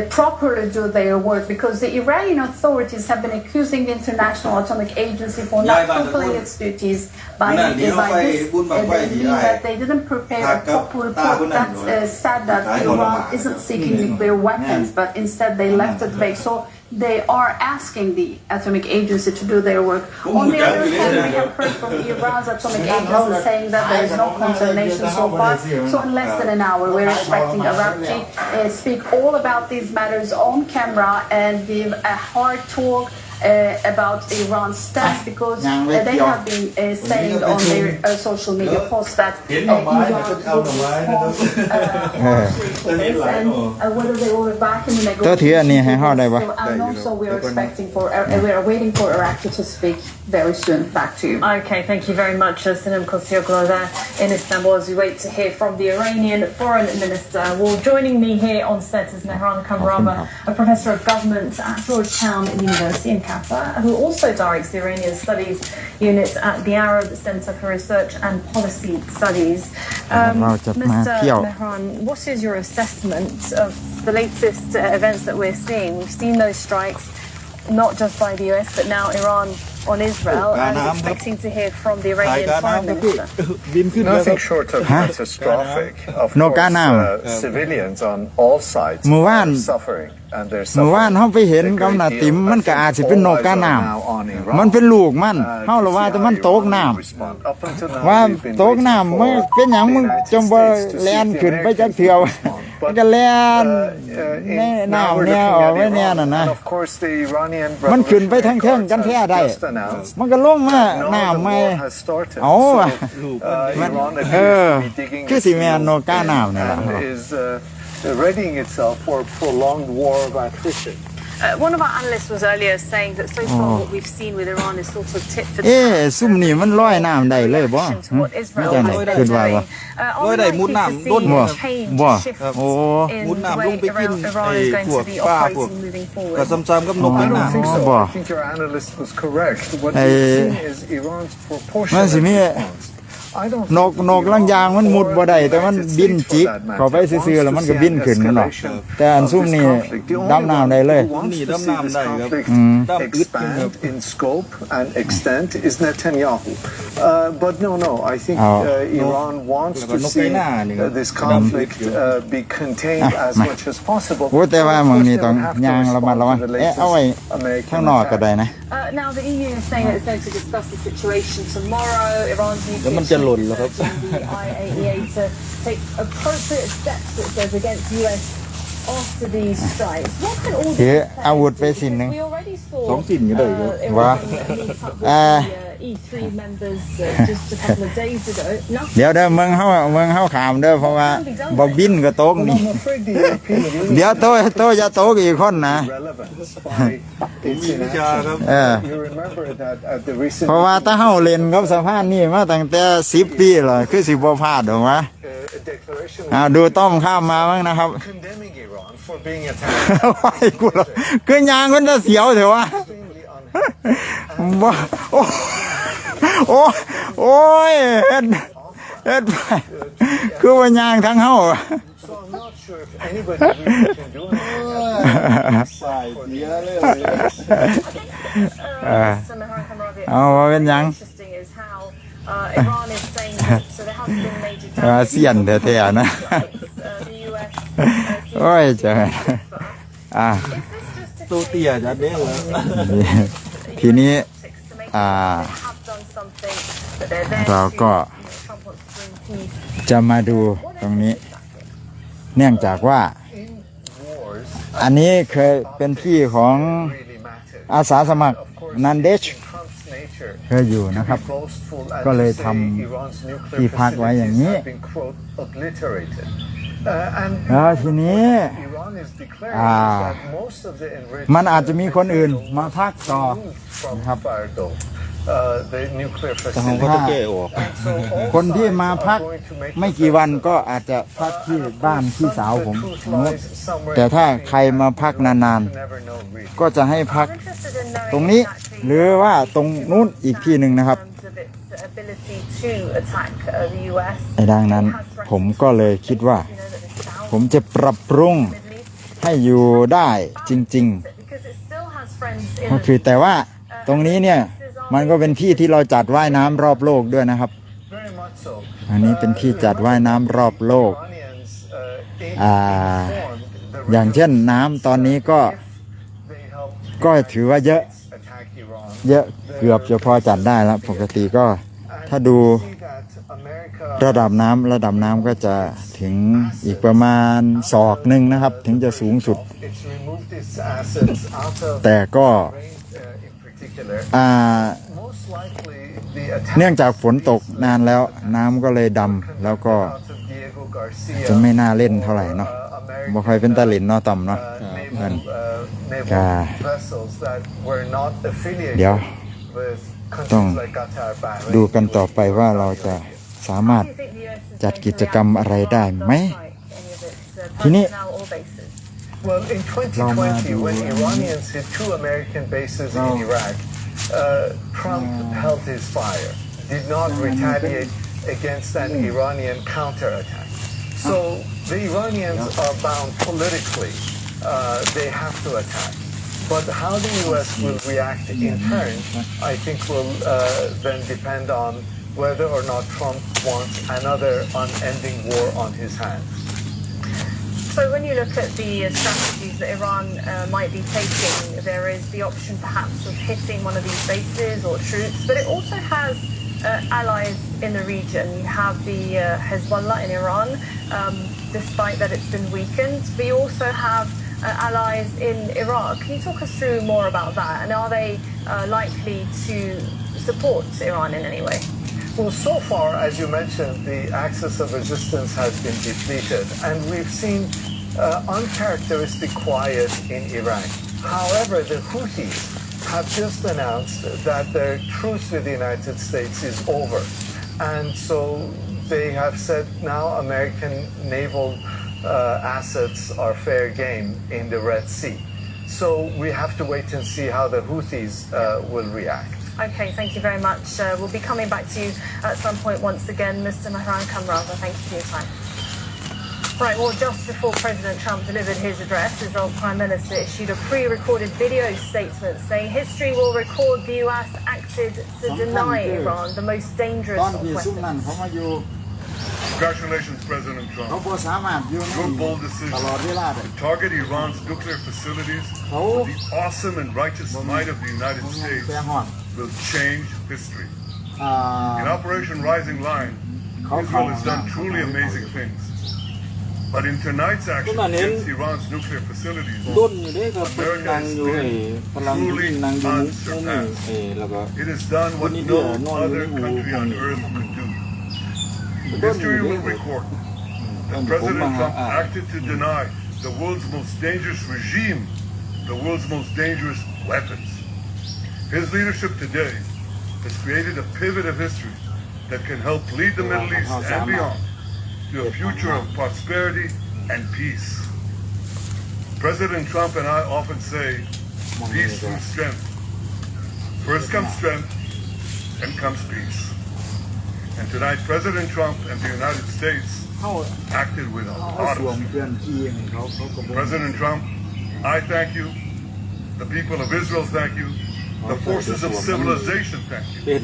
properly do their work, because the Iranian authorities have been accusing the International Atomic Agency for not fulfilling its duties by this. That they didn't prepare a proper report that said that Iran isn't seeking nuclear weapons, but instead they left it vague. So they are asking the Atomic Agency to do their work. On the other hand, we have heard from Iran's Atomic Agency saying that there is no contamination so far. So in less than an hour, we're expecting Araghchi speak all about these matters on camera and give a hard talk about Iran's stance, because they have been saying on their social media posts that Iran will respond and whether they will back in the negotiations. And also we're expecting we are waiting for Araghchi to speak very soon. Back to you. Okay, thank you very much, Sinem Kosioglu there in Istanbul, as we wait to hear from the Iranian foreign minister. Well, joining me here on set is Mehran Kamarama, a professor of government at Georgetown University in Qatar, who also directs the Iranian Studies Unit at the Arab Center for Research and Policy Studies. Mr. Mehran, what is your assessment of the latest events that we're seeing? We've seen those strikes not just by the US, but now Iran on Israel, and expecting to hear from the Iranian foreign minister. Nothing short of catastrophic. Of course, civilians on all sides are suffering, and they're เมื่อวาน suffering. เฮาไปเห็นกำนาติ๋มมันก็อาจสิเป็นนกกาน้ำมันเป็นลูกมันเฮาละว่าแต่มันตกน้ำว่าตกน้ำมึงเป็นหยังมึงจงบ่แล่นขึ้นไปจักเทื่อมันก็แล่นในน้ำเนี่ยออกไว้เนี่ยน่ะนะมันขึ้นไปทั้งเทิงกันแท้ได้มันก็ลงมาน้ำไม่เอาว่ะมันคือสิแม่นนกกาน้ำนี่ล่ะreadying itself for a prolonged war of attrition. One of our analysts was earlier saying that so far what we've seen with Iran is sort of tit for tat. ซุ่มนี่มันลอยน้ำได้เลยบ่ไม่จังได๋คิดว่าบ่ลอยได้มุดน้ำล้นบ่โอ้มุดน้ำลงไปกินพวกปลาพวกก็ซ้ำๆกับนกน้ำบ่ I think your analyst was correct. What we've seen is Iran's proportionate มันสิมีนกลังยางมันมุดบ่ได้แต่มันบินจิกเข้าไปซื่อๆแล้วมันก็บินขึ้นนั่นหรอกแต่อันซุ่มนี่ดำน้ำได้เลยนี่ดำน้ำได้ครับดำอึด in scope and extent is Netanyahu. But no, I think Iran wants to see this conflict be contained as much as possible. โอ้แต่ว่ามึงนี่ต้องยางระมัดระวังเอาไว้ข้างนอกก็ได้นะ Now the EU is saying that it's going to discuss the situation tomorrow. Iran's nuclear the IAEA to take appropriate steps, it says, against US after these strikes. What can all this say? อาวุธไปสิ่งนึง We already saw 2สิ่งอยู่เลยว่าE3 members just a couple of days ago. เดี๋ยวเมืองเฮาขามเด้อเพราะว่าบ่บินก็ตกนี่เดี๋ยวโตจะตกอีกคนนะเพราะว่าถ้าเฮาเล่นกับสะพานนี่มาตั้งแต่10ปีแล้วคือสิบ่พลาดดอกวะดูต้อมข้ามมาบ้างนะครับคือยางมันจะเสียวเถอะวะโอ้ยเฮ็ดไปคือว่ายางทั้งเฮาเอาว่าเป็นยังเสียนแท้ๆนะโอ้ยจ้ะตัวเตี้ยจะเด้งทีนี้เราก็จะมาดูตรงนี้เนื่องจากว่าอันนี้เคยเป็นที่ของอาสาสมัครนันเดชเคยอยู่นะครับก็เลยทำที่พักไว้อย่างนี้แล้วทีนี้มันอาจจะมีคนอื่นมาพักต่อนะครับคนที่มาพักไม่กี่วันก็อาจจะพักที่บ้านพี่สาวผมแต่ถ้าใครมาพักนานๆก็จะให้พักตรงนี้หรือว่าตรงนู้นอีกที่หนึ่งนะครับดังนั้นผมก็เลยคิดว่าผมจะปรับปรุงให้อยู่ได้จริงๆก็คือแต่ว่าตรงนี้เนี่ยมันก็เป็นที่ที่เราจัดว่ายน้ำรอบโลกด้วยนะครับอันนี้เป็นที่จัดว่ายน้ำรอบโลกอย่างเช่นน้ำตอนนี้ก็ถือว่าเยอะเกือบจะพอจัดได้แล้วปกติก็ถ้าดูระดับน้ำก็จะถึงอีกประมาณศอกหนึ่งนะครับถึงจะสูงสุดแต่ก็เนื่องจากฝนตกนานแล้วน้ำก็เลยดำแล้วก็จะไม่น่าเล่นเท่าไหร่เนาะบ่ค่อยเป็นตะลินเนาะต่ำเนาะเดี๋ยวต้องดูกันต่อไปว่าเราจะสามารถจัดกิจกรรมอะไรได้ไหมทีนี้ Well, in 2020, when Iranians hit 2 American bases in Iraq, Trump held his fire, did not retaliate against an Iranian counterattack. So the Iranians are bound politically. They have to attack. But how the U.S. will react in turn, I think, will then depend on whether or not Trump wants another unending war on his hands. So when you look at the strategies that Iran might be taking, there is the option perhaps of hitting one of these bases or troops, but it also has allies in the region. You have the Hezbollah in Iran, despite that it's been weakened, but you also have allies in Iraq. Can you talk us through more about that? And are they likely to support Iran in any way? Well, so far, as you mentioned, the axis of resistance has been depleted, and we've seen uncharacteristic quiet in Iran. However, the Houthis have just announced that their truce with the United States is over. And so they have said now American naval assets are fair game in the Red Sea. So we have to wait and see how the Houthis will react. Okay, thank you very much. We'll be coming back to you at some point once again. Mr. Mehran Kamraza, thank you for your time. Right, well, just before President Trump delivered his address, Israel's Prime Minister issued a pre-recorded video statement saying history will record the US acted to deny Iran the most dangerous of weapons. Congratulations, President Trump. Your bold decision to target Iran's nuclear facilities with the awesome and righteous might of the United States will change history. In Operation Rising Lion, Israel has done truly amazing things. But in tonight's action against Iran's nuclear facilities, America has been truly unsurpassed. It has done what no other country on earth could do. History will record that President Trump acted to deny the world's most dangerous regime, the world's most dangerous weapons. His leadership today has created a pivot of history that can help lead the Middle East and beyond to a future of prosperity and peace. President Trump and I often say, peace through strength. First comes strength, and comes peace. And tonight, President Trump and the United States acted with a lot of strength. President Trump, I thank you. The people of Israel thank you. The forces of civilization thank you.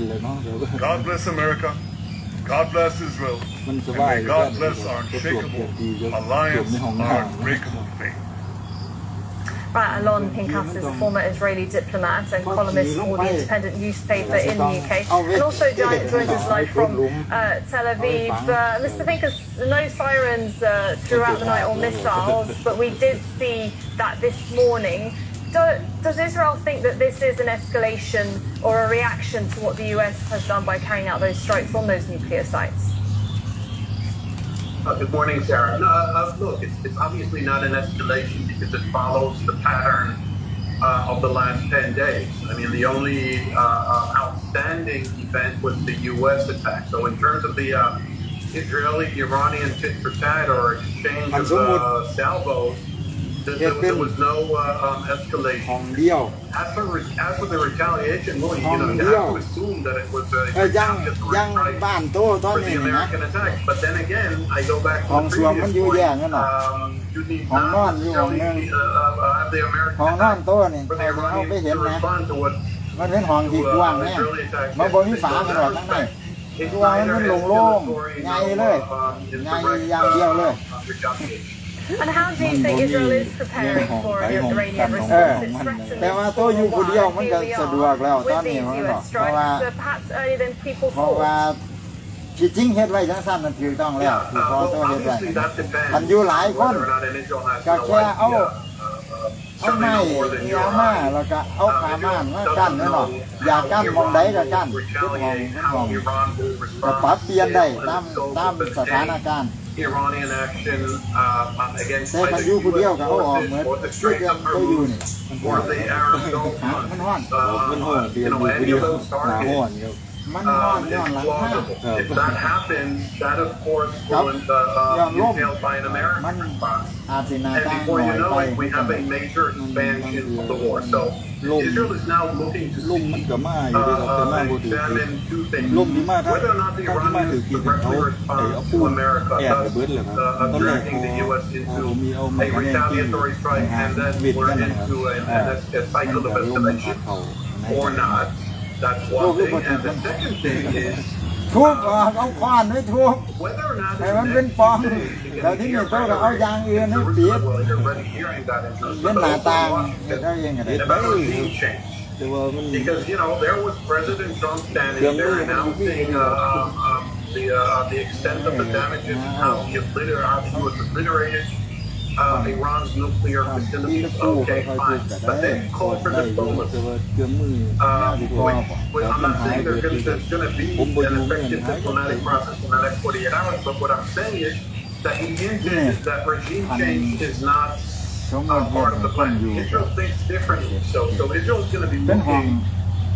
God bless America. God bless Israel. And may God bless our unshakable alliance, our unbreakable faith. Right, Alon Pinkas is a former Israeli diplomat and columnist for the Independent newspaper in the UK, and also joins us live from Tel Aviv. Mr. Pinkas, no sirens throughout the night or missiles, but we did see that this morning. Does Israel think that this is an escalation or a reaction to what the US has done by carrying out those strikes on those nuclear sites? Good morning, Sarah. No, look, it's obviously not an escalation because it follows the pattern of the last 10 days. I mean, the only outstanding event was the U.S. attack. So in terms of the Israeli-Iranian tit-for-tat or exchange of salvos, there was no escalation. As for the retaliation, well, you have to assume that it was a retaliatory strike for the American attack. But then again, I go back to the previous point. You need not necessarily have the American attack for the Iranians to respond to what Israeli attacks yesterday. It's neither escalatory nor retaliation. And how do you think Israel is preparing for an Iranian response? It's threatened this for a while. Here we are with these US strikes, perhaps earlier than people thought. ที่จริงเฮ็ดไว้จังซั่นมันถูกต้องแล้วที่พอตัวเฮ็ดไว้อันอยู่หลายคนก็แค่เอาไม้ยามาแล้วก็เอาขาม่านมากั้นนั่นเนาะอยากกั้นมองใดก็กั้นทุกห้องก็ปรับเปลี่ยนได้ตามสถานการณ์ Iranian action againstแต่มันอยู่ผู้เดียวก็เอาออกเหมือนชื่อเรื่องตัวอยู่นี่ or the Arab Gulf, any of those targets is plausible. If that happens, that of course will entail by an American response. And before you know it, we have a major expansion of the war. So Israel is now looking to see examine two things: whether or not the Iranians directly respond to America, thus dragging the U.S. into a retaliatory strike, and then we're into a cycle of escalation, or not. That's one thing. And the second thing is ทุบเอาขวานไว้ทุบ whether or not ให้มันเป็นปองแล้วที่นี่ต้องเอายางอื่นให้ปิดเป็นหน้าต่างได้ยังไงได้ because there was President Trump standing there announcing the extent of the damages and how he was obliterated Iran's nuclear facilities. Okay, fine. But then call for diplomacy. I'm not saying there's going to be an effective diplomatic process in the next 48 hours, but what I'm saying is that he hinted that regime change is not part of the plan. Israel thinks differently. So Israel is going to be looking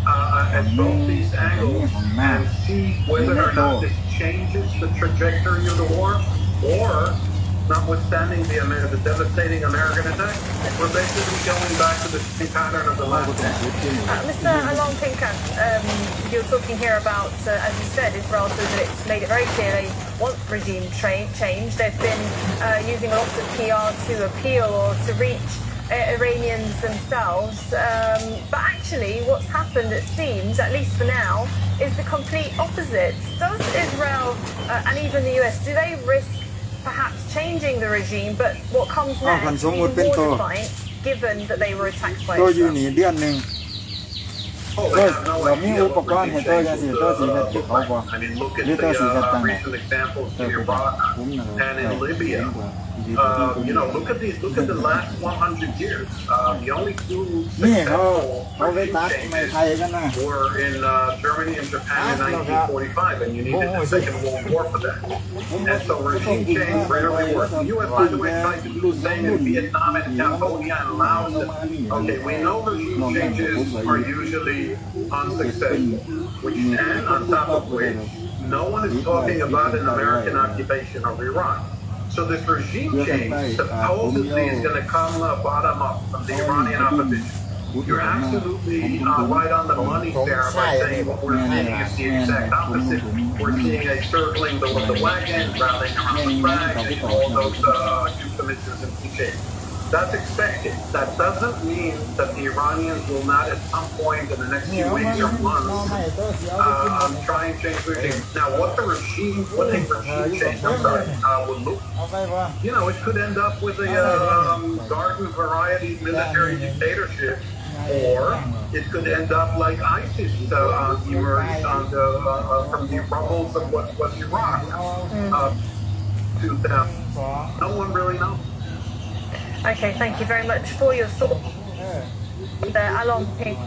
at both these angles and see whether or not this changes the trajectory of the war, or notwithstanding the devastating American attack, we're basically going back to the same pattern of the last day. Mr. Alon Pinkas, you're talking here about, as you said, Israel says that it's made it very clear they want regime change. They've been using lots of PR to appeal or to reach Iranians themselves. But actually, what's happened, it seems, at least for now, is the complete opposite. Does Israel and even the US, do they risk perhaps changing the regime, but what comes next is more defiant, given that they were attacked by Israel? อยู่นี่เดือนนึงเรามีอุปกรณ์ให้ตัวจังซี่ตัวสิเฮ็ดเขาบ่ I mean, look at the recent examples in Iraq and in Libya. Look at the last 100 years. The only two successful were in Germany and Japan in 1945, and you needed the Second World War for that. And so regime change rarely works. The U.S., by the way, tried to do the same in Vietnam and Cambodia and Laos. Okay, we know regime changes are usually unsuccessful, and on top of which, no one is talking about an American occupation of Iran. So this regime change supposedly is going to come bottom up from the Iranian opposition. You're absolutely right on the money there by saying what we're seeing is the exact opposite. We're seeing a circling the wagon, rallying around the flag, and all those euphemisms and cliches. That's expected. That doesn't mean that the Iranians will not at some point in the next few weeks or months try and change regime. Now, what a regime change, would look, it could end up with a garden variety military dictatorship, or it could end up like ISIS emerged from the rubbles of what was Iraq. No one really knows. Okay, thank you very much for your thoughts. Along Pink.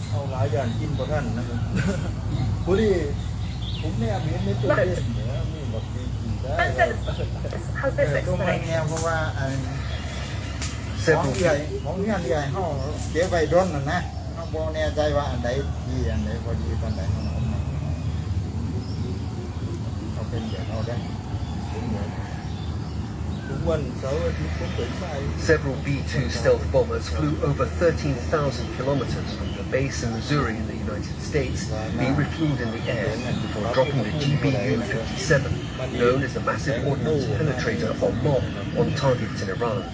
เอาหลายอย่างกินบ่ทันนะครับพอดีผมเนี่ยมีในตัวเองเนี่ยมีหมดดีได้ How's this explanation? เพราะว่าของใหญ่เฮาเก็บไว้ดนน่ะนะเฮาบ่แน่ใจว่าอันใดดีอันใดบ่ดีตอนใดเฮาเอาเป็นแบบเอาได้ Several B-2 stealth bombers flew over 13,000 kilometers from the base in Missouri in the United States, being refueled in the air before dropping the GBU-57, known as the Massive Ordnance Penetrator or MOP, on targets in Iran.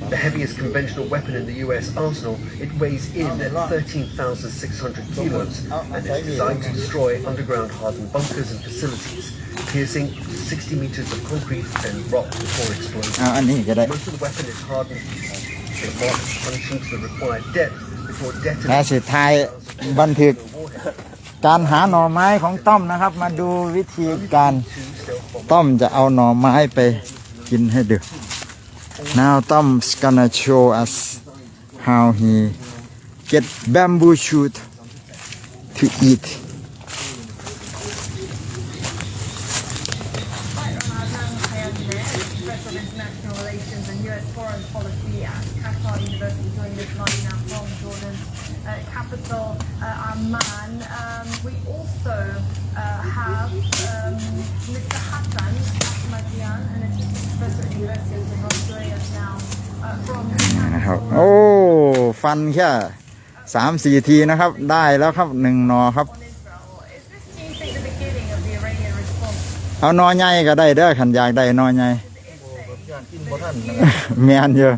The heaviest conventional weapon in the US arsenal, it weighs in at 13,600 kilos and is designed to destroy underground hardened bunkers and facilities, piercing 60 meters of concrete and rock before exploding. Most of the weapon is hardened to the MOP, punching to the required depth before detonating. สุดท้ายบันทึกการหาหน่อไม้ของต้อมนะครับมาดูวิธีการต้อมจะเอาหน่อไม้ไปกินให้ดู Now Tom's gonna show us how he get bamboo shoot to eat. Professor of International Relations and U.S. Foreign Policy at Qatar University, joining us right now from Jordan's capital, Amman. We also have Mr. Hassan Ahmadian, an assistant professor at the University of Tehran, joining us now from นะครับโอ้ฟันแค่3-4 ทีนะครับได้แล้วครับ1 นอครับเอานอใหญ่ก็ได้เด้อขันอยากได้นอใหญ่แม่นเยอะ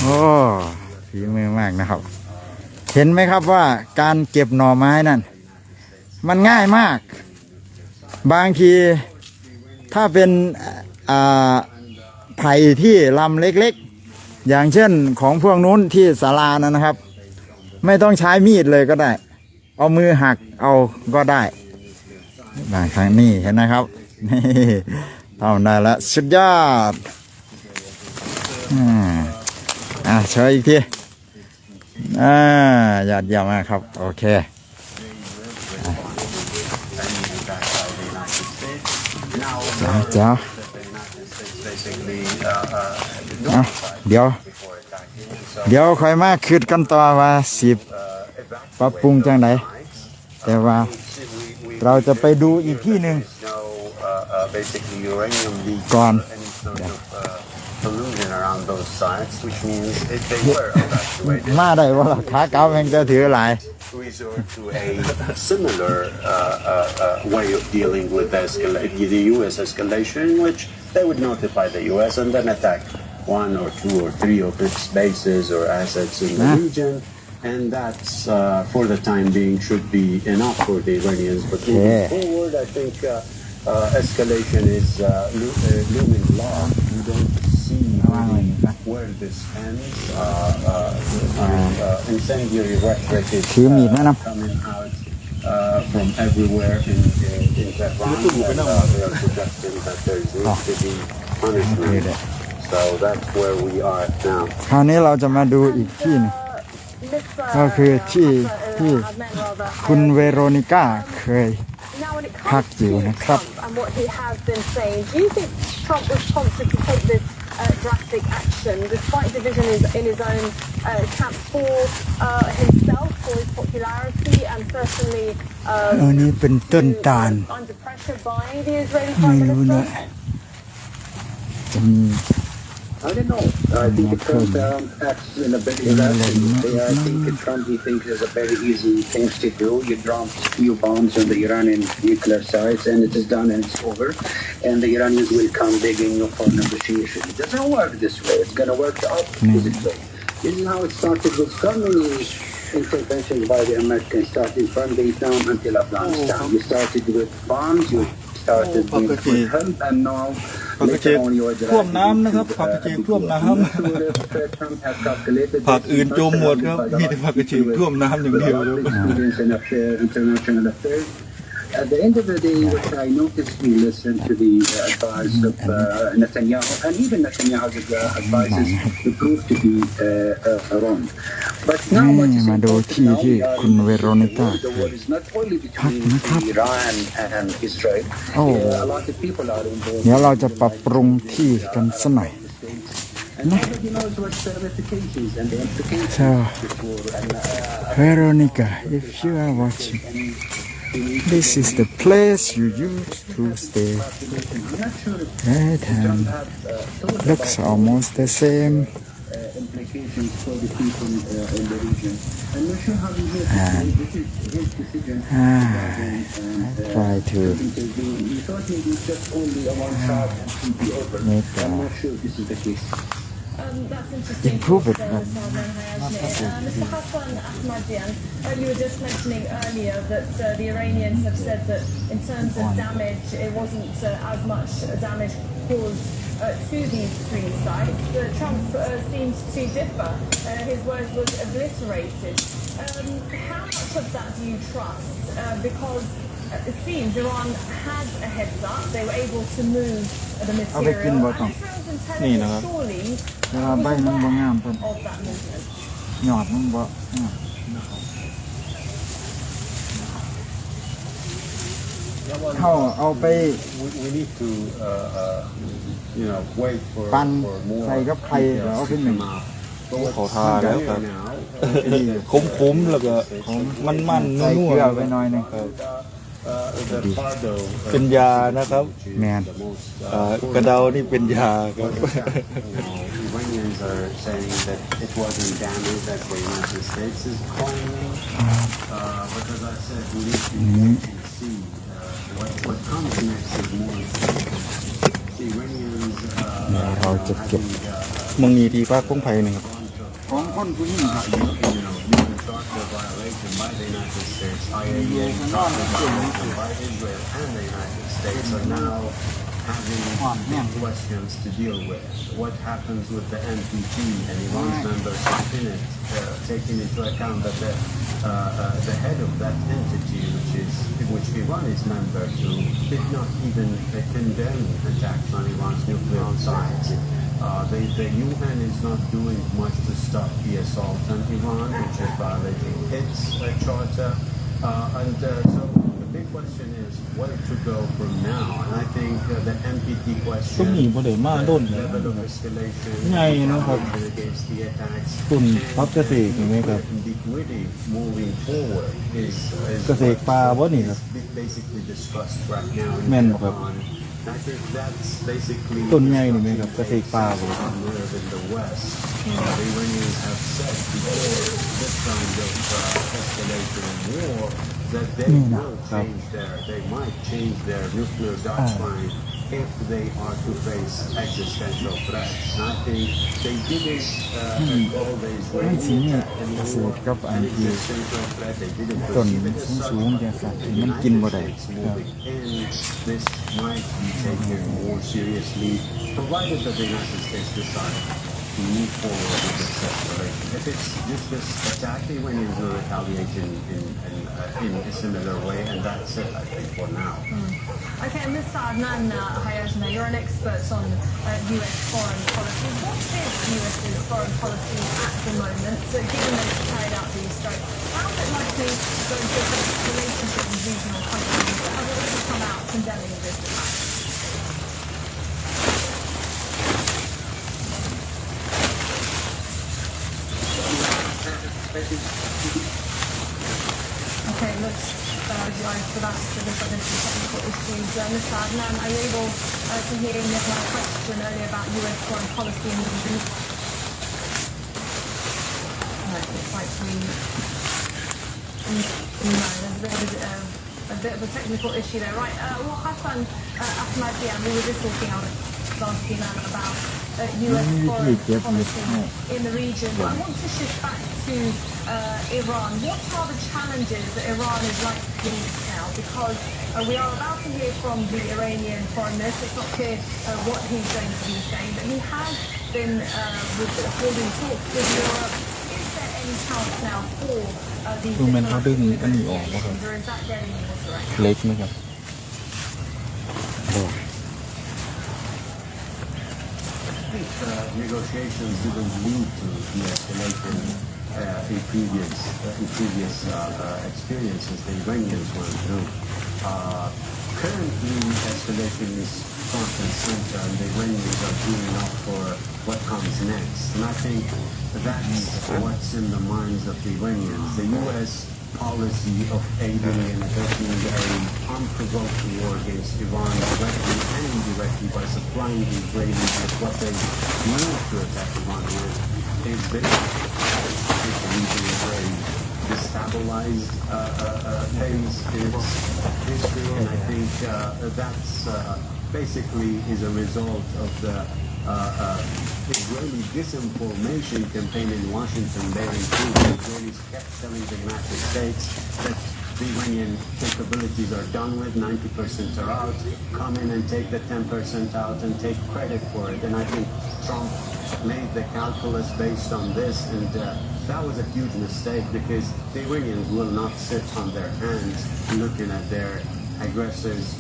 โอ้ฝีมือมากนะครับเห็นไหมครับว่าการเก็บหน่อไม้นั่นมันง่ายมากบางทีถ้าเป็นไผ่ที่ลำเล็กๆอย่างเช่นของพวกนู้นที่ศาลานะครับไม่ต้องใช้มีดเลยก็ได้เอามือหักเอาก็ได้บางครั้งนี่เห็นนะครับนี่ทำได้แล้วสุดยอดเชิญอีกทียอดเยี่ยมมากครับโอเคเจ้าเดี๋ยวค่อยมาคืดกันต่อว่าปรับปรุงจังไหนแต่ว่าเราจะไปดูอีกที่หนึ่งก่อนมาได้ว่าขาเก่าแม่งจะถือหลาย resort to a similar way of dealing with the U.S. escalation, in which they would notify the U.S. and then attack 1 or 2 or 3 of its bases or assets in the region. And that's, for the time being, should be enough for the Iranians. But moving forward, I think escalation is looming large. We don't see where this ends. Incendiary rhetoric is coming out from everywhere in Tehran. They are suggesting that there is going to be punishment. So that's where we are now. คราวนี้เราจะมาดูอีกที่นึงก็คือที่คุณเวโรนิก้าเคยพักอยู่นะครับ And what he has been saying. Do you think Trump was prompted to take this drastic action, despite division in his own camp, for himself, for his popularity, and certainly อันนี้เป็นต้นตาล under pressure by the Israeli ไม่ Prime รู้นะ Minister? จะมี I don't know. I think Trump acts in a very irrational way. I think Trump, he thinks it's a very easy things to do. You drop a few bombs on the Iranian nuclear sites and it is done and it's over. And the Iranians will come begging you for negotiation. It doesn't work this way. It's going to work the opposite way. This is how it started with so many interventions by the Americans, starting from Vietnam until Afghanistan. You started with bombs, you started with help, and now ผักกระเจี๊ยบท่วมน้ำนะครับผักกระเจี๊ยบท่วมน้ำผักอื่นจมหมดครับมีแต่ผักกระเจี๊ยบท่วมน้ำอย่างเดียวเลย At the end of the day, what I noticed, we listened to the advice of Netanyahu, and even Netanyahu's advices proved to be wrong. But now what is important now, the war is not only between Iran and Israel. A lot of people are involved. เดี๋ยวเราจะปรับปรุงที่กันสักหน่อย And nobody knows what the ramifications and the implications. So, Veronica, if you are watching, this is the place you used to stay. Right hand looks almost the same. Implications for the people in the region. I'm not sure how he made his decision. I try to He thought maybe it's just only a one shot and it will be over. I'm not sure this is the case. That's interesting. Improve it. Mr. Hassan Ahmadian, you were just mentioning earlier that the Iranians have said that in terms of damage, it wasn't as much damage caused to these 3 sites. Trump seems to differ. His words was obliterated. How much of that do you trust? Because it seems Iran had a heads up. They were able to move the material. And it sounds intelligent, surely, of that movement. หยอดมันบ่เขาเอาไป we need to wait for ปั่น more ใส่กับไข่แล้วเอาไปหนึ่ง เขาทาแล้วครับคุ้มๆแล้วก็มันๆ ใส่ นัว เกลือ ๆ ไปหน่อยหนึง เป็นยานะครับ แมน กระเดานี่เป็นยาครับ Iranians are saying that it wasn't damaged that the United States is claiming. But as I said, we need to see what comes next is more important. The Iranians เราจะเก็บมึงมีที่พักของไผ่นะครับ ของคนผู้หญิงครับ charter violation by the United States, IAEA charter violation by Israel and the United States are now having big questions to deal with. What happens with the NPT and Iran's membership in it, taking into account that the head of that entity, which Iran is member to, did not even condemn attacks on Iran's nuclear sites. The UN is not doing much to stop the assault on Iran, which is violating its charter. So the big question is where to go from now. And I think the NPT ช่วง question, นี้บ่ได้มาโดน level of escalation, ใหญ่นะครับ against the attacks, ตุ่นพักเกษตรนี่ครับ liquidity moving forward is เกษตรปลาบ่นี่ครับ basically discussed right now in แม่นบ่ครับ Iran. I think that's basically ต้นใหญ่นี่ไหมครับเกษตรปลาบ่ nerve in the West. The Iranians have said before this kind of escalation in war that they will they might change their nuclear doctrine if they are to face existential threats. And I think they didn't always มันสิมี an เกษตรกับอันที่ existential threat. They didn't ต้น perceive it as สู such. งๆจังซั่นมันกินบ่ได้ Moving in, this might be taken more seriously, provided that the United States decide to move forward with this escalation. If it's just this attack, the Iranians will retaliate in a similar way, and that's it, I think, for now. Okay, Mr. Adnan Hayatna, you're an expert on US foreign policy. What is US's foreign policy at the moment, given that it's carried out these strikes? How is it likely going to affect the relationship with regional countries that have already come out condemning this attack? Okay, let's apologize for that, for the technical issues. Mr. Adnan, are you able to hear my question earlier about US foreign policy in the region? It's like there's a bit of a technical issue there. Right, well, Hassan Ahmadian, we were just talking last Iman about US foreign policy in the region. But I want to shift back to Iran. What are the challenges that Iran is likely to face now? Because we are about to hear from the Iranian foreign minister. It's not clear what he's going to be saying, but he has been holding talks with Europe. Is there any chance now for these คือมันเขาดึงอันนี้ออกนะครับ or is that getting more direct? เล็กไหมครับโอ้ Negotiations didn't lead to de-escalation in previous experiences the Iranians went through. Currently, escalation is front and center, and the Iranians are gearing up for what comes next. And I think that's what's in the minds of the Iranians. The U.S. policy of aiding and abetting an unprovoked war against Iran directly and indirectly by supplying the Israelis with what they need to attack Iran with is basically a very destabilized phase in its history, and I think that's basically is a result of the Israeli disinformation campaign in Washington. Bearing fruit, the Israelis kept telling the United States that the Iranian capabilities are done with, 90% are out, come in and take the 10% out and take credit for it. And I think Trump made the calculus based on this, and that was a huge mistake, because the Iranians will not sit on their hands looking at their aggressors,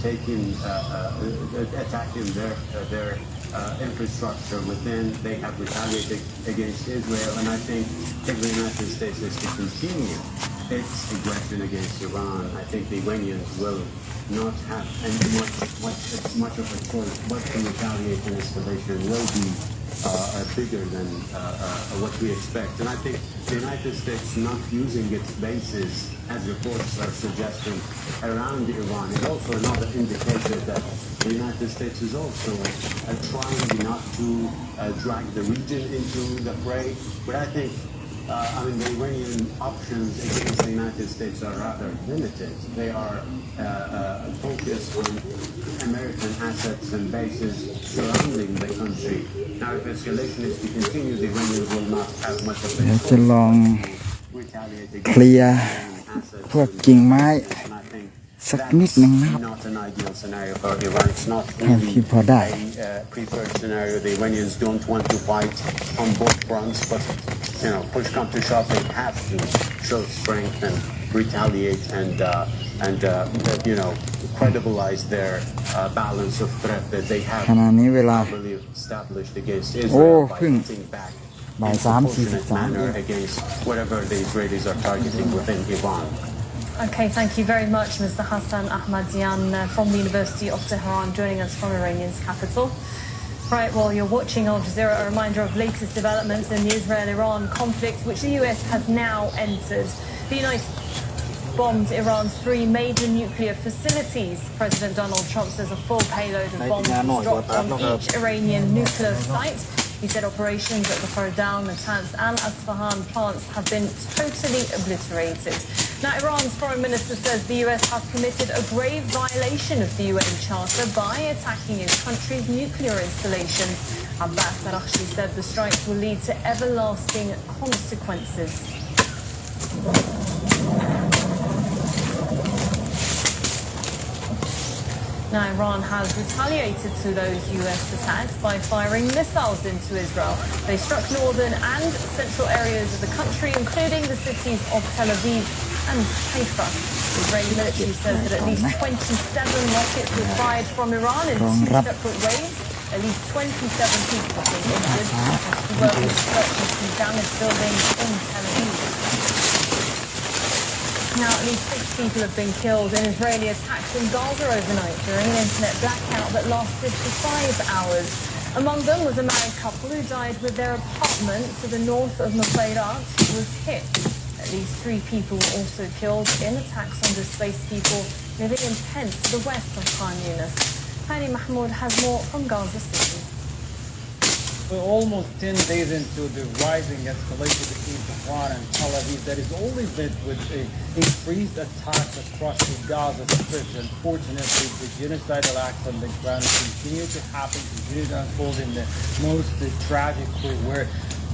taking, attacking their infrastructure within. They have retaliated against Israel, and I think if the United States is to continue its aggression against Iran, I think the Iranians will not have much of a choice but to retaliate, and escalation will be bigger than what we expect. And I think the United States not using its bases, as reports are suggesting, around Iran is also another indicator that the United States is also trying not to drag the region into the fray. But I think the Iranian options against the United States are rather limited. They are focused on American assets and bases surrounding the country. Now, if escalation is to continue, the Iranians will not have much of a เดี๋ยวจะลองเคลียร์พวกกิ่งไม้สักนิดหนึ่งนะครับ not an ideal scenario for Iran. It's not เท่าที่พอได้ a preferred scenario. The Iranians don't want to fight on both fronts, but push come to shove, they have to show strength and retaliate and credibilize their balance of threat that they have ขณะนี้เวลา properly established against โอ้ Israel by เพิ่ง hitting back บ่าย in a 3:43 proportionate manner against whatever the Israelis are targeting within Iran. Okay, thank you very much, Mr. Hassan Ahmadian from the University of Tehran, joining us from Iranian's capital. Right, while you're watching Al Jazeera, a reminder of latest developments in the Israel-Iran conflict, which the US has now entered. The United States bombed Iran's 3 major nuclear facilities. President Donald Trump says a full payload of bombs was dropped on each Iranian nuclear site. He said operations at the Fordow, Natanz and Isfahan plants have been totally obliterated. Now, Iran's foreign minister says the US has committed a grave violation of the UN Charter by attacking its country's nuclear installations. Abbas Araghchi said the strikes will lead to everlasting consequences. Now, Iran has retaliated to those US attacks by firing missiles into Israel. They struck northern and central areas of the country, including the cities of Tel Aviv and Haifa. The Israeli military says that at least 27 rockets were fired from Iran in 2 separate ways. At least 27 people have been injured as the workers searching some damaged buildings in Tel Aviv. Now, at least 6 people have been killed in Israeli attacks in Gaza overnight during an internet blackout that lasted for 5 hours. Among them was a married couple who died with their apartment to the north of Nusayrat was hit. At least 3 people were also killed in attacks on displaced people living in tents to the west of Khan Yunis. Hani Mahmoud has more from Gaza City. We're almost 10 days into the rising escalation between Tehran and Tel Aviv that is only met with increased attacks across the Gaza Strip. Unfortunately, the genocidal acts on the ground continue to happen, continue to unfold in the most tragic way, where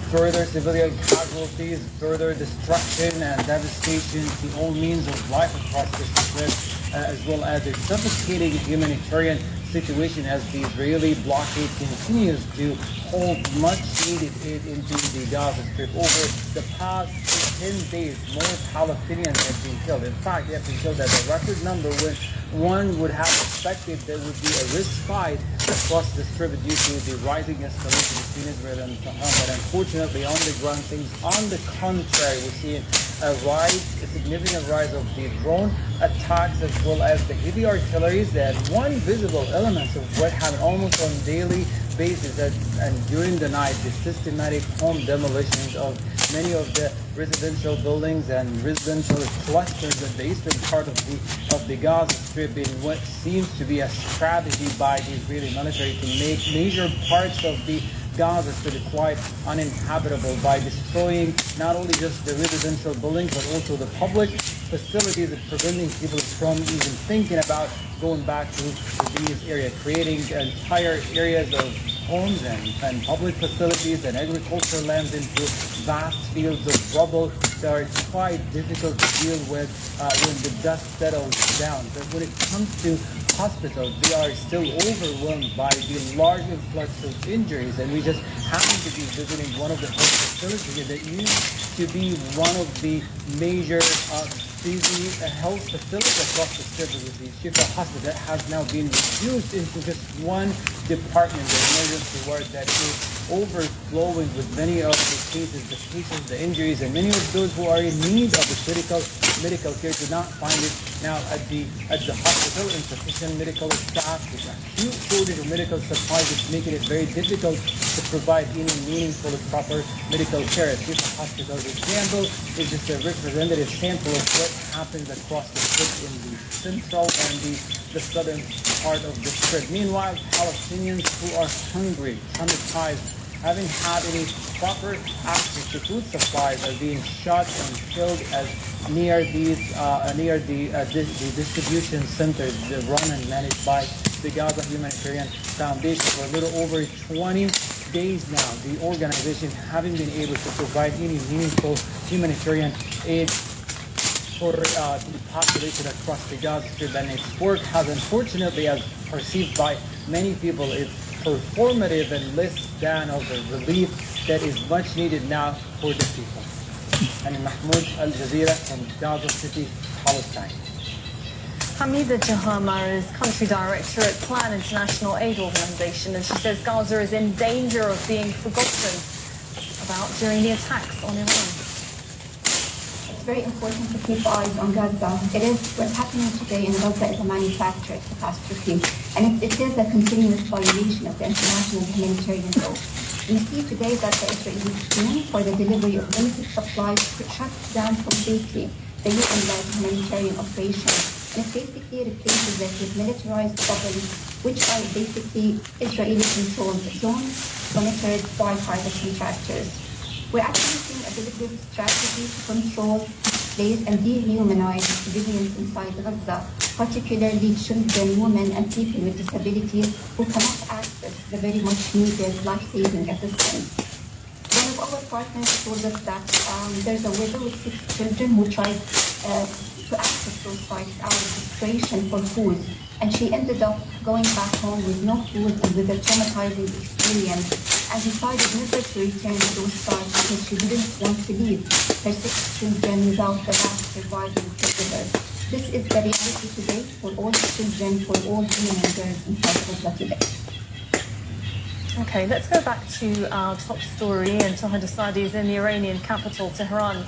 further civilian casualties, further destruction and devastation to all means of life across the Strip, as well as a suffocating humanitarian situation as the Israeli blockade continues to hold much needed aid into the Gaza Strip. Over the past 10 days, more Palestinians have been killed. In fact, they have been killed at a record number when one would have expected there would be a risk fight across the Strip due to the rising escalation between Israel and Tehran. But unfortunately, on the ground, things on the contrary, we're seeing a significant rise of the drone attacks as well as the heavy artilleries, and one visible element of what happened almost on daily basis and during the night, the systematic home demolitions of many of the residential buildings and residential clusters at the eastern part of the Gaza Strip in what seems to be a strategy by the Israeli military to make major parts of the Gaza Strip quite uninhabitable by destroying not only just the residential buildings but also the public facilities and preventing people from even thinking about going back to these areas, creating entire areas of homes and public facilities and agricultural lands into vast fields of rubble that are quite difficult to deal with when the dust settles down. But when it comes to hospitals, they are still overwhelmed by the large influx of injuries, and we just happen to be visiting one of the health facilities that used to be one of the major the health facility across the strip, the Shifa hospital, has now been reduced into just one department, the emergency ward, that is overflowing with many of the cases, the injuries, and many of those who are in need of the critical medical care do not find it now at the hospital. Insufficient medical staff, there's a huge shortage of medical supplies, which making it very difficult to provide any meaningful and proper medical care. This hospital, for example, is just a representative sample of what happens across the strip in the central and the southern part of the strip. Meanwhile, Palestinians who are hungry, traumatized, haven't had any proper access to food supplies are being shot and killed as near the distribution centers run and managed by the Gaza Humanitarian Foundation. For a little over 20 days now, the organization haven't been able to provide any meaningful humanitarian aid for the population across the Gaza Strip, and its work has, unfortunately, as perceived by many people, is performative and less than of the relief that is much needed now for the people. And Mahmoud Al Jazeera from Gaza City, Palestine. Hamida Jahamar is country director at Plan International Aid Organization, and she says Gaza is in danger of being forgotten about during the attacks on Iran. It's very important to keep eyes on Gaza. What's happening today in Gaza is a manufactured catastrophe, and it is a continuous violation of the international humanitarian law. We see today that the Israeli scheme for the delivery of limited supplies shuts down completely the UN-led humanitarian operation. And it basically replaces it with militarized bubbles, which are basically Israeli-controlled zones monitored by private contractors. We're actually seeing a deliberate strategy to control, displace, and dehumanize civilians inside Gaza, particularly children, women, and people with disabilities who cannot access the very much needed life-saving assistance. One of our partners told us that there's a widow with 6 children who tried to access those sites out of desperation for food, and she ended up going back home with no food and with a traumatizing experience, and decided never to return to those sites because she didn't want to leave her 6 children without the last surviving caregiver. This is the reality today for all children, for all women and girls inside Gaza today. Okay, let's go back to our top story, and Tahir Desadi is in the Iranian capital, Tehran,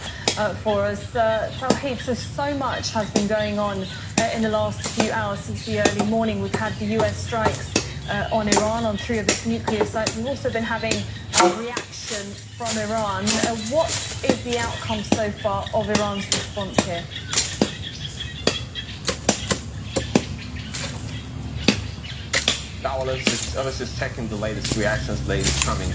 for us. Tawheed, so much has been going on in the last few hours since the early morning. We've had the US strikes on Iran on 3 of its nuclear sites. We've also been having a reaction from Iran. What is the outcome so far of Iran's response here? I was just checking the latest reactions, latest coming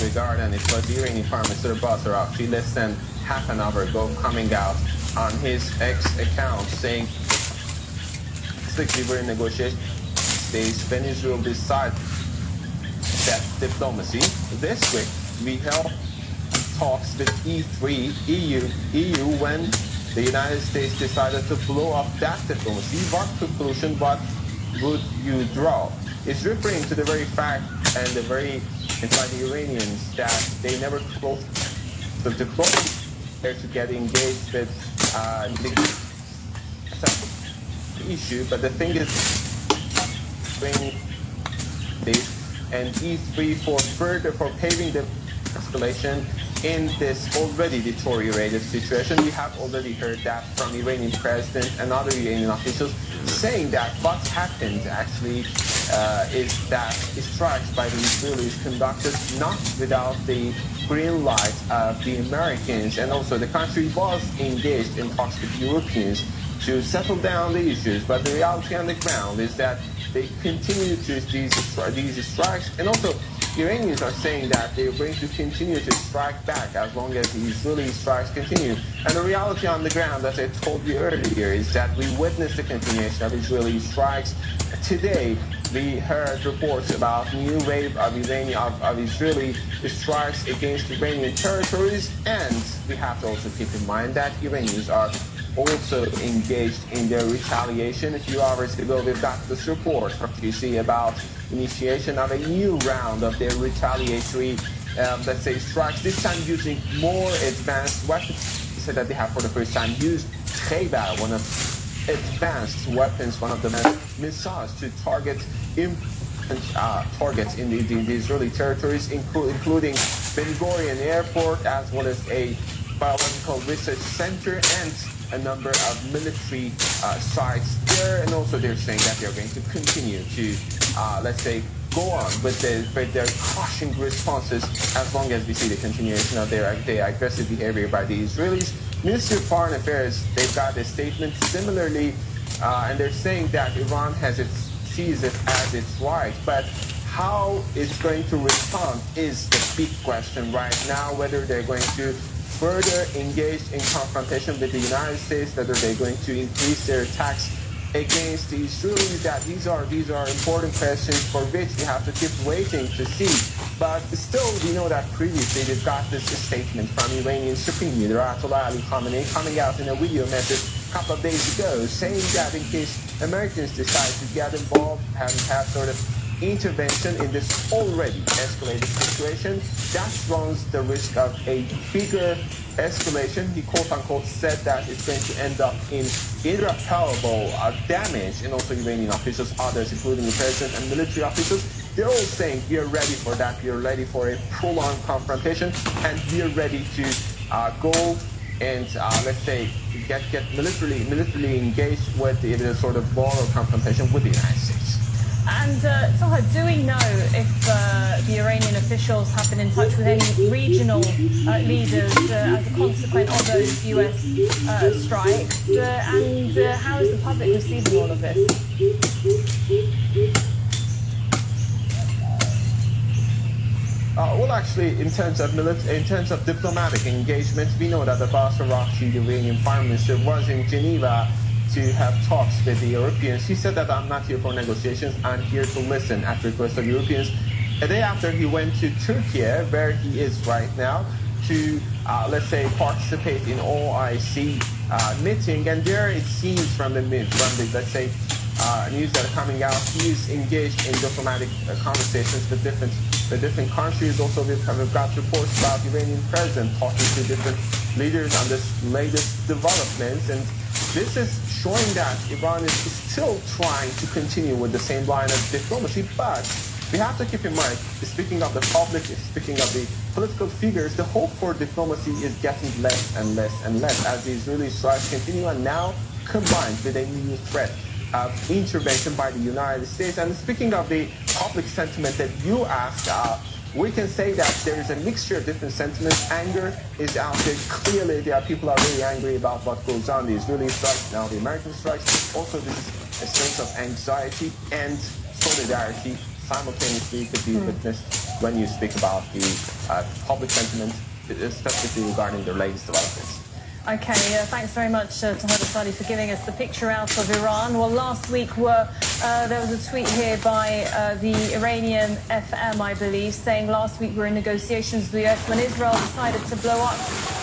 regarding it was the Iranian Prime Minister Basarov. He less than half an hour ago coming out on his X account saying strictly we're in negotiation stage when Israel decide that diplomacy. This week we held talks with EU when the United States decided to blow up that diplomacy. What conclusion, what would you draw? It's referring to the very fact and the very inside the Iranians that they never closed the diplomacy to get engaged with the issue. But the thing is, bring this and E3 for paving the escalation in this already deteriorated situation. We have already heard that from Iranian president and other Iranian officials saying that what happened actually is that strikes by the Israelis conducted not without the green light of the Americans, and also the country was engaged in talks with Europeans to settle down the issues, but the reality on the ground is that they continue to these strikes, and also Iranians are saying that they're going to continue to strike back as long as the Israeli strikes continue. And the reality on the ground, as I told you earlier, is that we witnessed the continuation of Israeli strikes. Today, we heard reports about new wave of Israeli strikes against Iranian territories, and we have to also keep in mind that Iranians are also engaged in their retaliation. A few hours ago, we've got this report from GC about initiation of a new round of their retaliatory, let's say, strikes, this time using more advanced weapons. They said that they have for the first time used Khaybar, one of advanced weapons, one of the missiles to target targets in the Israeli territories, including Ben Gurion Airport, as well as a biological research center and a number of military sites there. And also they're saying that they're going to continue to, let's say, go on with their caution responses as long as we see the continuation of their aggressive behavior by the Israelis. Ministry of Foreign Affairs, they've got a statement similarly, and they're saying that Iran sees it as its right, but how it's going to respond is the big question right now, whether they're going to further engage in confrontation with the United States, whether they're going to increase their attacks against the Israelis. That these are important questions for which we have to keep waiting to see. But still, we know that previously they've got this statement from Iranian Supreme Leader Ayatollah Ali Khamenei coming out in a video message a couple of days ago, saying that in case Americans decide to get involved and have sort of intervention in this already escalated situation, that runs the risk of a bigger escalation. He quote-unquote said that it's going to end up in irreparable damage. And also Iranian officials, others, including the president and military officials, they're all saying we are ready for that, we are ready for a prolonged confrontation, and we are ready to go and let's say get militarily engaged with the sort of war or confrontation with the United States. And Taha, do we know if the Iranian officials have been in touch with any regional leaders as a consequence of those US strikes? And how is the public receiving all of this? Well, actually, in terms of diplomatic engagement, we know that Abbas Araghchi, the Iranian foreign minister, was in Geneva to have talks with the Europeans. He said that I'm not here for negotiations, I'm here to listen at the request of Europeans. A day after, he went to Turkey, where he is right now, to, let's say, participate in OIC meeting. And there it seems from the let's say, news that are coming out, he is engaged in diplomatic conversations with different countries. Also, we've got reports about the Iranian president talking to different leaders on this latest developments. And this is showing that Iran is still trying to continue with the same line of diplomacy, but we have to keep in mind, speaking of the public, speaking of the political figures, the hope for diplomacy is getting less and less and less as the Israeli strikes continue, and now combined with a new threat of intervention by the United States. And speaking of the public sentiment that you asked, we can say that there is a mixture of different sentiments. Anger is out there. Clearly, there are people are really angry about what goes on. The Israeli strikes, now the American strikes. Also, this is a sense of anxiety and solidarity simultaneously to be witnessed when you speak about the public sentiment, especially regarding the latest developments. Okay, thanks very much to Taha Sadi for giving us the picture out of Iran. Well, last week there was a tweet here by the Iranian FM, I believe, saying last week we were in negotiations with the US when Israel decided to blow up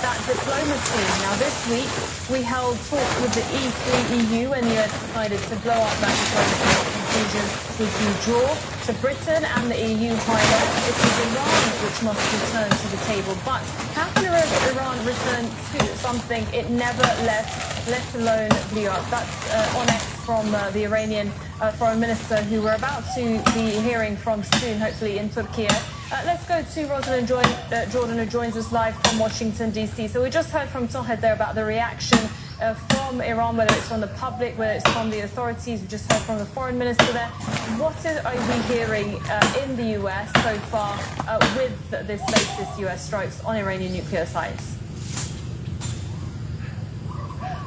that diplomacy. Now this week we held talks with the E3 EU and the US decided to blow up that diplomacy. Conclusion would be draw to Britain and the EU highlight it is Iran which must return to the table. But how can Iran return to something it never left, let alone blew up? That's on X from the Iranian foreign minister, who we're about to be hearing from soon, hopefully in Turkey. Let's go to Rosalind Jordan, who joins us live from Washington, D.C. So we just heard from Taha there about the reaction from Iran, whether it's from the public, whether it's from the authorities. We just heard from the foreign minister there. What are we hearing in the US so far with this latest US strikes on Iranian nuclear sites?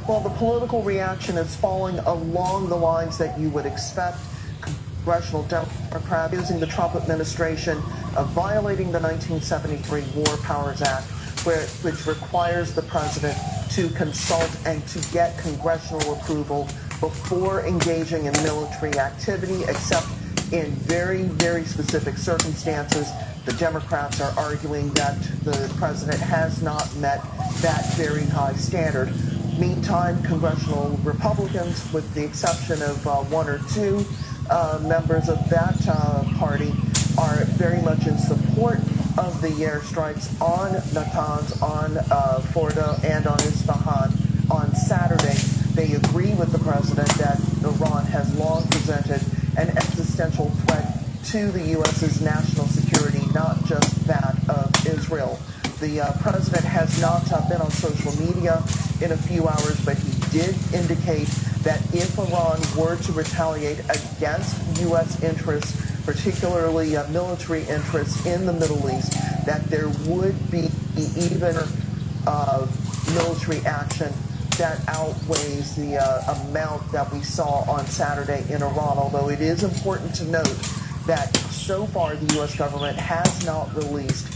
Well, the political reaction is falling along the lines that you would expect. Congressional Democrats using the Trump administration of violating the 1973 War Powers Act, which requires the president to consult and to get congressional approval before engaging in military activity, except in very, very specific circumstances. The Democrats are arguing that the president has not met that very high standard. Meantime, congressional Republicans, with the exception of one or two members of that party, are very much in support of the airstrikes on Natanz, on Fordo, and on Isfahan on Saturday. President, that Iran has long presented an existential threat to the U.S.'s national security, not just that of Israel. The President has not been on social media in a few hours, but he did indicate that if Iran were to retaliate against U.S. interests, particularly military interests in the Middle East, that there would be even military action that outweighs the amount that we saw on Saturday in Iran. Although it is important to note that so far the U.S. government has not released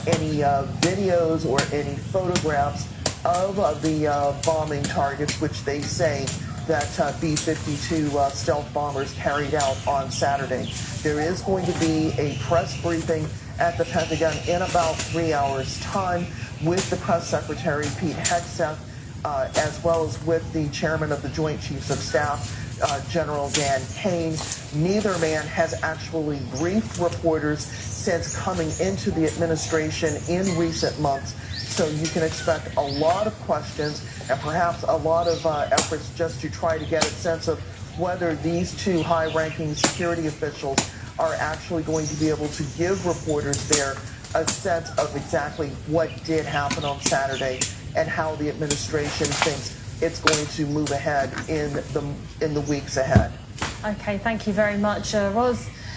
any videos or any photographs of the bombing targets, which they say that B-52 stealth bombers carried out on Saturday. There is going to be a press briefing at the Pentagon in about 3 hours' time with the press secretary, Pete Hegseth, as well as with the chairman of the Joint Chiefs of Staff, General Dan Kane. Neither man has actually briefed reporters since coming into the administration in recent months. So you can expect a lot of questions and perhaps a lot of efforts just to try to get a sense of whether these two high-ranking security officials are actually going to be able to give reporters there a sense of exactly what did happen on Saturday and how the administration thinks it's going to move ahead in the weeks ahead. Okay, thank you very much,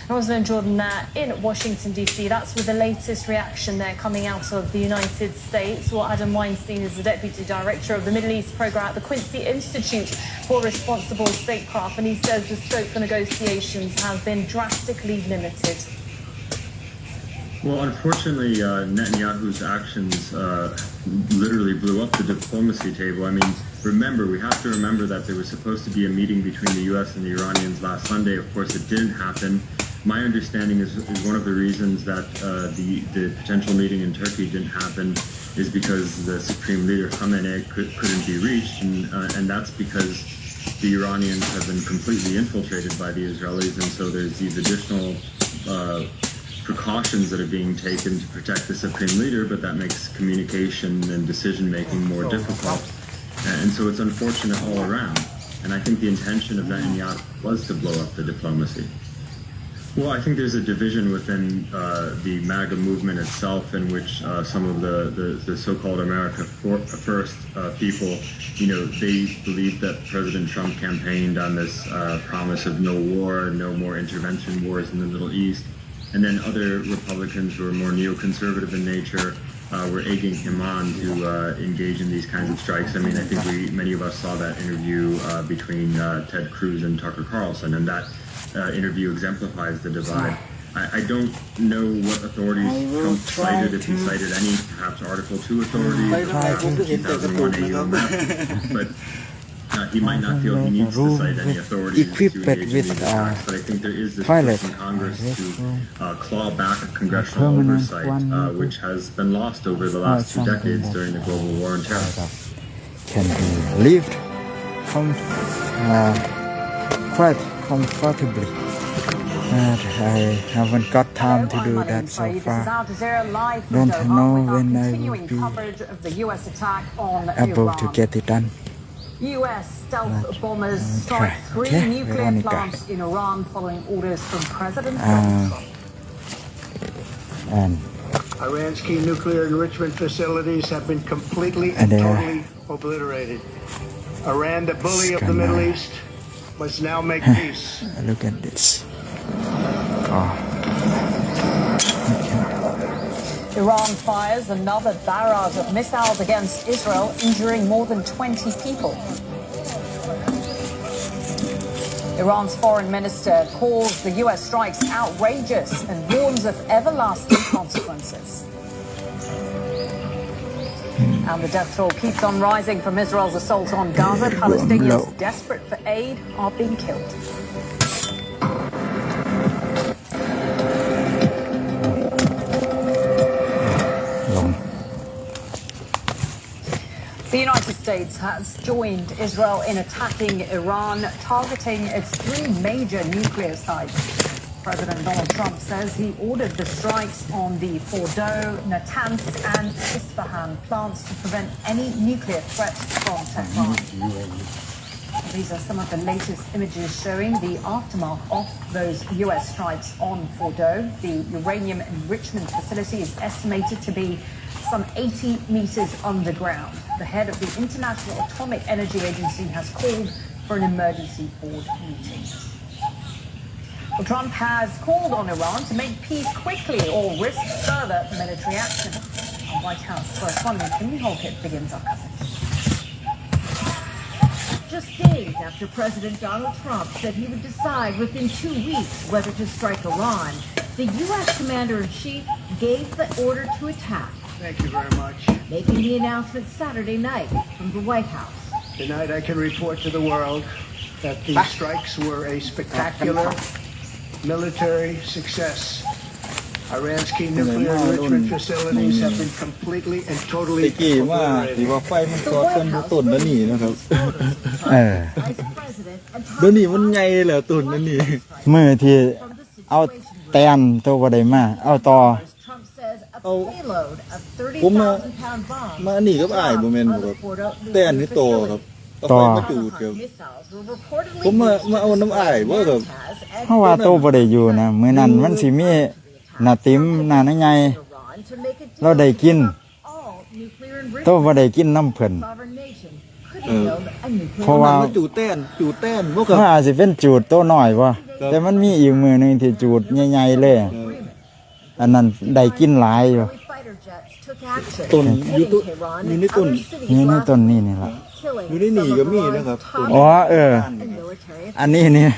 Rosalind Jordan there in Washington, D.C. That's with the latest reaction there coming out of the United States. Well, Adam Weinstein is the Deputy Director of the Middle East Program at the Quincy Institute for Responsible Statecraft, and he says the scope for negotiations has been drastically limited. Well, unfortunately, Netanyahu's actions literally blew up the diplomacy table. I mean, we have to remember that there was supposed to be a meeting between the U.S. and the Iranians last Sunday. Of course, it didn't happen. My understanding is one of the reasons that the potential meeting in Turkey didn't happen is because the Supreme Leader Khamenei couldn't be reached, and that's because the Iranians have been completely infiltrated by the Israelis, and so there's these additional precautions that are being taken to protect the Supreme Leader, but that makes communication and decision-making more difficult. And so it's unfortunate all around. And I think the intention of Netanyahu was to blow up the diplomacy. Well, I think there's a division within the MAGA movement itself in which some of the so-called America First people, they believe that President Trump campaigned on this promise of no war, no more intervention wars in the Middle East. And then other Republicans who are more neoconservative in nature were egging him on to engage in these kinds of strikes. I mean, I think many of us saw that interview between Ted Cruz and Tucker Carlson, and that interview exemplifies the divide. I don't know what authorities Trump cited, if he cited any, perhaps Article 2 authorities, perhaps 2001 AU map, but he might not feel he needs to cite any authorities to engage in these attacks, but I think there is this push in Congress to claw back a congressional oversight, which has been lost over the last 2 decades during the global war on terror. Can be lived quite comfortably. But I haven't got time to do that so far. Don't know when I will be able to get it done. U.S. stealth bombers strike 3 nuclear plants in Iran following orders from President Trump. And Iran's key nuclear enrichment facilities have been completely and totally obliterated. Iran, the bully of the Middle East, must now make peace. Look at this. Iran fires another barrage of missiles against Israel, injuring more than 20 people. Iran's foreign minister calls the U.S. strikes outrageous and warns of everlasting consequences. And the death toll keeps on rising from Israel's assault on Gaza. Palestinians desperate for aid are being killed. The United States has joined Israel in attacking Iran, targeting its 3 major nuclear sites. President Donald Trump says he ordered the strikes on the Fordow, Natanz and Isfahan plants to prevent any nuclear threat from Tehran. These are some of the latest images showing the aftermath of those US strikes on Fordo. The uranium enrichment facility is estimated to be some 80 meters underground. The head of the International Atomic Energy Agency has called for an emergency board meeting. Well, Trump has called on Iran to make peace quickly or risk further military action. Our White House correspondent Kim Holkett begins our coverage. Just days after President Donald Trump said he would decide within 2 weeks whether to strike Iran, the U.S. Commander-in-Chief gave the order to attack. Thank you very much. Making the announcement Saturday night from the White House. Tonight I can report to the world that the strikes were a spectacular military success. Iran's key nuclear enrichment facilities have been completely and totally ตะกี้ว่าที่ว่าไฟมันช็อตกันต้นนั่นนี่นะครับเดี๋ยวนี้มันใหญ่แล้วต้นนั่นนี่มือที่เอาแตนตัวบ่ได้มาเอาต่อเอาผมมาอันนี้ก็อ้ายบ่แม่นบ่ครับแตนนี่โตครับต่อไฟมาจูดครับผมมาเอาน้ำอ้ายบ่ครับเพราะว่าโตบ่ได้อยู่นะมื้อนั้นมันสิมีหน้าติ๋มหน้าใหญ่เราได้กินโตบ่ได้กินน้ำเพิ่นเพราะว่าจูดแต้นบ่ครับมันอาจสิเป็นจูดโตน้อยบ่แต่มันมีอีกมื้อนึงที่จูดใหญ่ๆเลยอันนั้นได้กินหลายอยู่ต้นอยู่ในต้นนี่นี่ล่ะอยู่ในนี่ก็มีนะครับอ๋ออันนี้นี่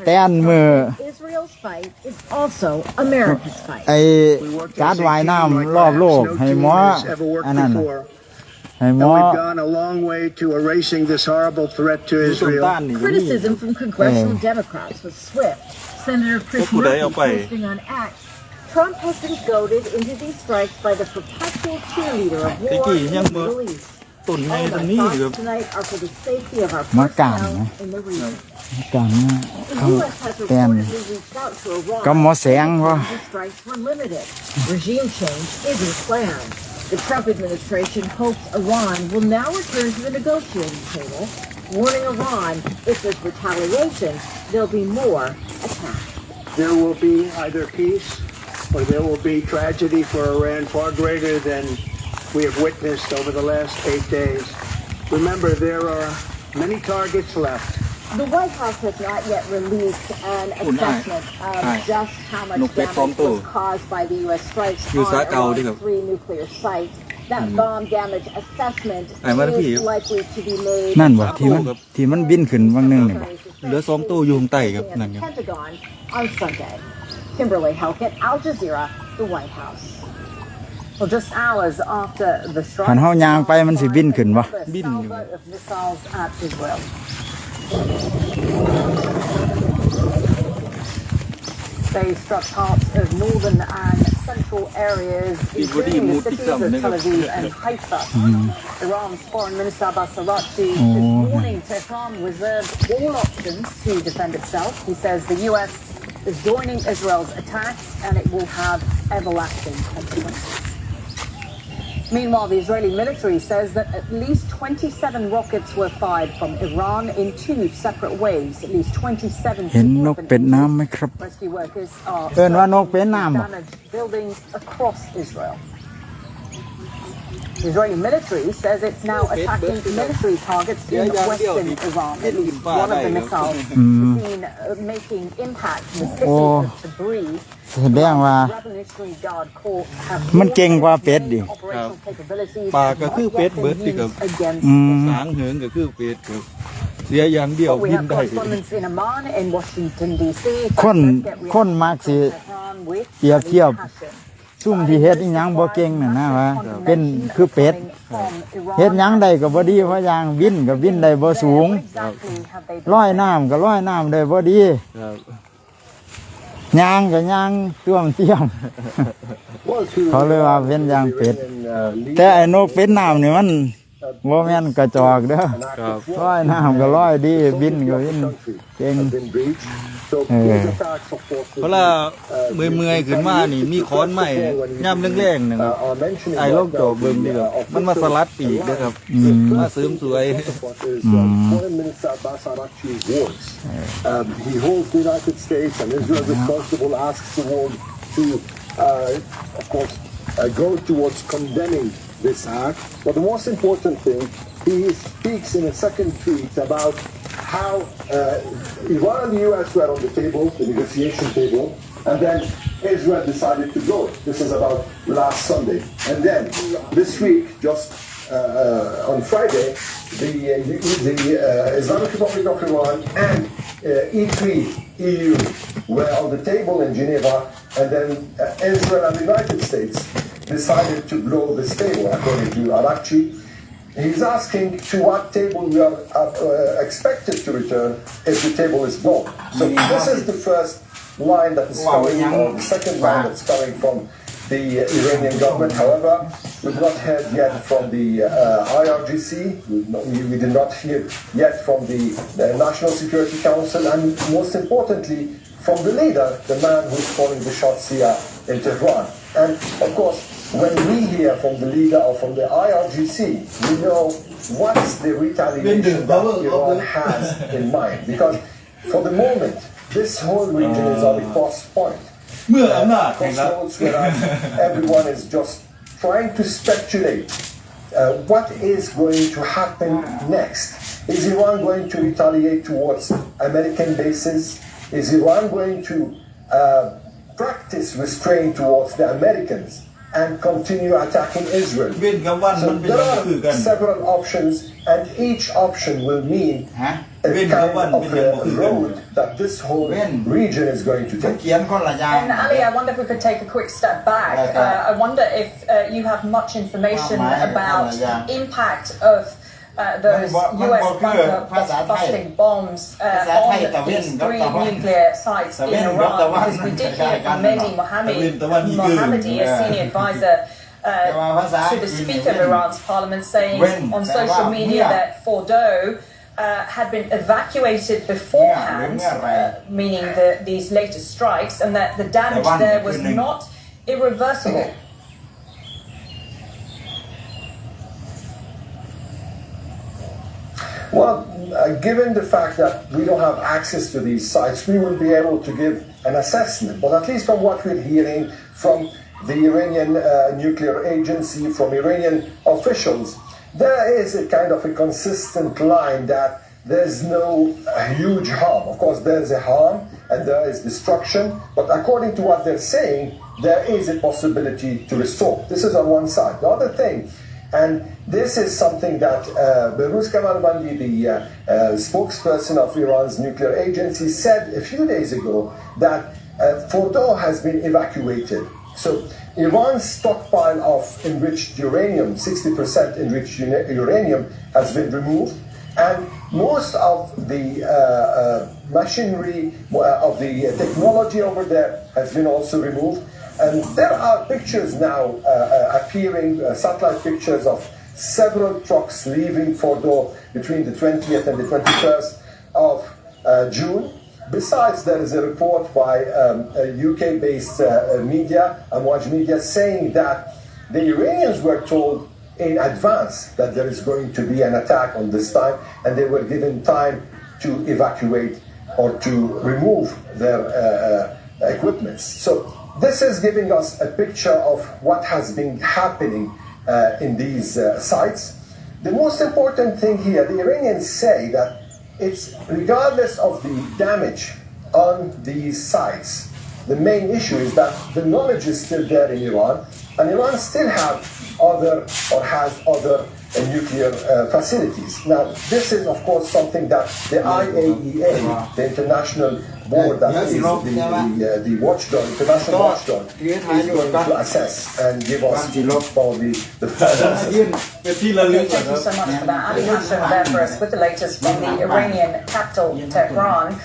แตนมือไอ้การว่ายน้ำรอบโลกให้หมออันนั้นให้หมอ Criticism from congressional Democrats was swift. Senator Chris Murphy posting on X. Trump has been goaded into these strikes by the perpetual cheerleader of war in the Middle East. All my thoughts tonight are for the safety of our personnel in the region. การเขาแตนก็หมอแสงว่า Strikes were limited. Regime change isn't planned. The Trump administration hopes Iran will now return to the negotiating table, warning Iran if there's retaliation, there'll be more attacks. There will be either peace or there will be tragedy for Iran far greater than we have witnessed over the last 8 days. Remember, there are many targets left. The White House has not yet released an assessment of just how much damage was caused by the U.S. strikes on Iran's 3 nuclear sites. That bomb damage assessment is likely to be made นั่นบ่ที่มันบินขึ้นบางนึงนี่เหลือ2ตัวอยู่ข้างใต้ครับนั่นครับ Pentagon on Sunday. Kimberly Helkett, Al Jazeera, the White House. Well, just hours after the strike, หันเฮาย่างไปมันสิบินขึ้นบ่บินอยู่ missiles at Israel. They struck parts of northern and central areas, including the cities of Tel Aviv and Haifa. Iran's Foreign Minister Abbas Araghchi this morning Tehran reserved all options to defend itself. He says the U.S. is joining Israel's attacks and it will have everlasting consequences. Meanwhile, the Israeli military says that at least 27 rockets were fired from Iran in 2 separate waves. At least 27 people have been injured. Rescue workers are damaged buildings across Israel. The Israeli military says it's now attacking military targets in western Iran. At least one of the missiles is seen making impact in the city of debris. แสดงว่ามันเก่งกว่าเป็ดดิปลาก็คือเป็ดเบิดดิครับสางเหิงก็คือเป็ดครับเสียอย่างเดียวบินได้คนมักสิเปรียบเทียบซุ่มที่เฮ็ดอีหยังบ่เก่งน่ะนะว่าเป็นคือเป็ดเฮ็ดหยังได้ก็บ่ดีเพราะอย่างบินก็บินได้บ่สูงลอยน้ำก็ลอยน้ำได้บ่ดีย่างก็ย่างต้วมเตี้ยมเขาเลยว่าเป็นอย่างเป็ดแต่ไอ้นกเป็ดน้ำนี่มัน บ่แม่นกระจอกเด้อ ครับ ร้อยน้ำก็ร้อยดีบินก็บินเก่ง เพราะว่าเมื่อยๆขึ้นมานี่มีค้อนไม้ย่ำแรงๆนะครับไอ้โรคจอบเบิ่งนี่ครับมันมาสลัดปีกเด้อครับมาเสริมสวย Foreign Minister Abbas Araghchi's words. He holds the United States and Israel responsible, asks the world to, of course, go towards condemning this act. But the most important thing, he speaks in a second tweet about how Iran and the US were on the table, the negotiation table, and then Israel decided to go. This is about last Sunday. And then this week, just on Friday, the Islamic Republic of Iran and E3 EU were on the table in Geneva, and then Israel and the United States decided to blow this table, according to Araghchi. He's asking to what table we are expected to return if the table is blown. So this is the first line that is coming, or the second line that's coming from the Iranian government. However, we've not heard yet from the IRGC, we did not hear yet from the National Security Council, and most importantly, from the leader, the man who's calling the shots here in Tehran. And of course, when we hear from the leader or from the IRGC, we know what's the retaliation that Iran has in mind. Because for the moment, this whole region is on the cross point. Crossroads where everyone is just trying to speculate what is going to happen next. Is Iran going to retaliate towards American bases? Is Iran going to practice restraint towards the Americans and continue attacking Israel? So there are several options, and each option will mean a kind of a road that this whole region is going to take. And Ali, I wonder if we could take a quick step back. I wonder if you have much information about the impact of those US bunker-busting bombs on these 3 nuclear sites in Iran, because we did hear from Mehdi Mohammadi, a senior advisor to the Speaker of Iran's parliament, saying on social media that Fordow had been evacuated beforehand, meaning these latest strikes, and that the damage there was not irreversible. Well, given the fact that we don't have access to these sites, we will be able to give an assessment. But at least from what we're hearing from the Iranian nuclear agency, from Iranian officials, there is a kind of a consistent line that there's no huge harm. Of course, there's a harm and there is destruction, but according to what they're saying, there is a possibility to restore. This is on one side. The other thing, and this is something that Behruz Kamalvandi, the spokesperson of Iran's nuclear agency, said a few days ago, that Fordow has been evacuated. So Iran's stockpile of enriched uranium, 60% enriched uranium, has been removed, and most of the machinery, of the technology over there has been also removed. And there are pictures now appearing, satellite pictures of several trucks leaving Fordow between the 20th and the 21st of June. Besides, there is a report by a UK-based media, Amwaj Media, saying that the Iranians were told in advance that there is going to be an attack on this time, and they were given time to evacuate or to remove their equipments. So this is giving us a picture of what has been happening in these sites. The most important thing here, the Iranians say that it's regardless of the damage on these sites, the main issue is that the knowledge is still there in Iran, and Iran still has other nuclear facilities. Now, this is of course something that the IAEA, the international board that is the watchdog, international watchdog, is going to assess and give us probably the Thank you so much for that. Ali Hashem there for us with the latest from the Iranian capital, Tehran.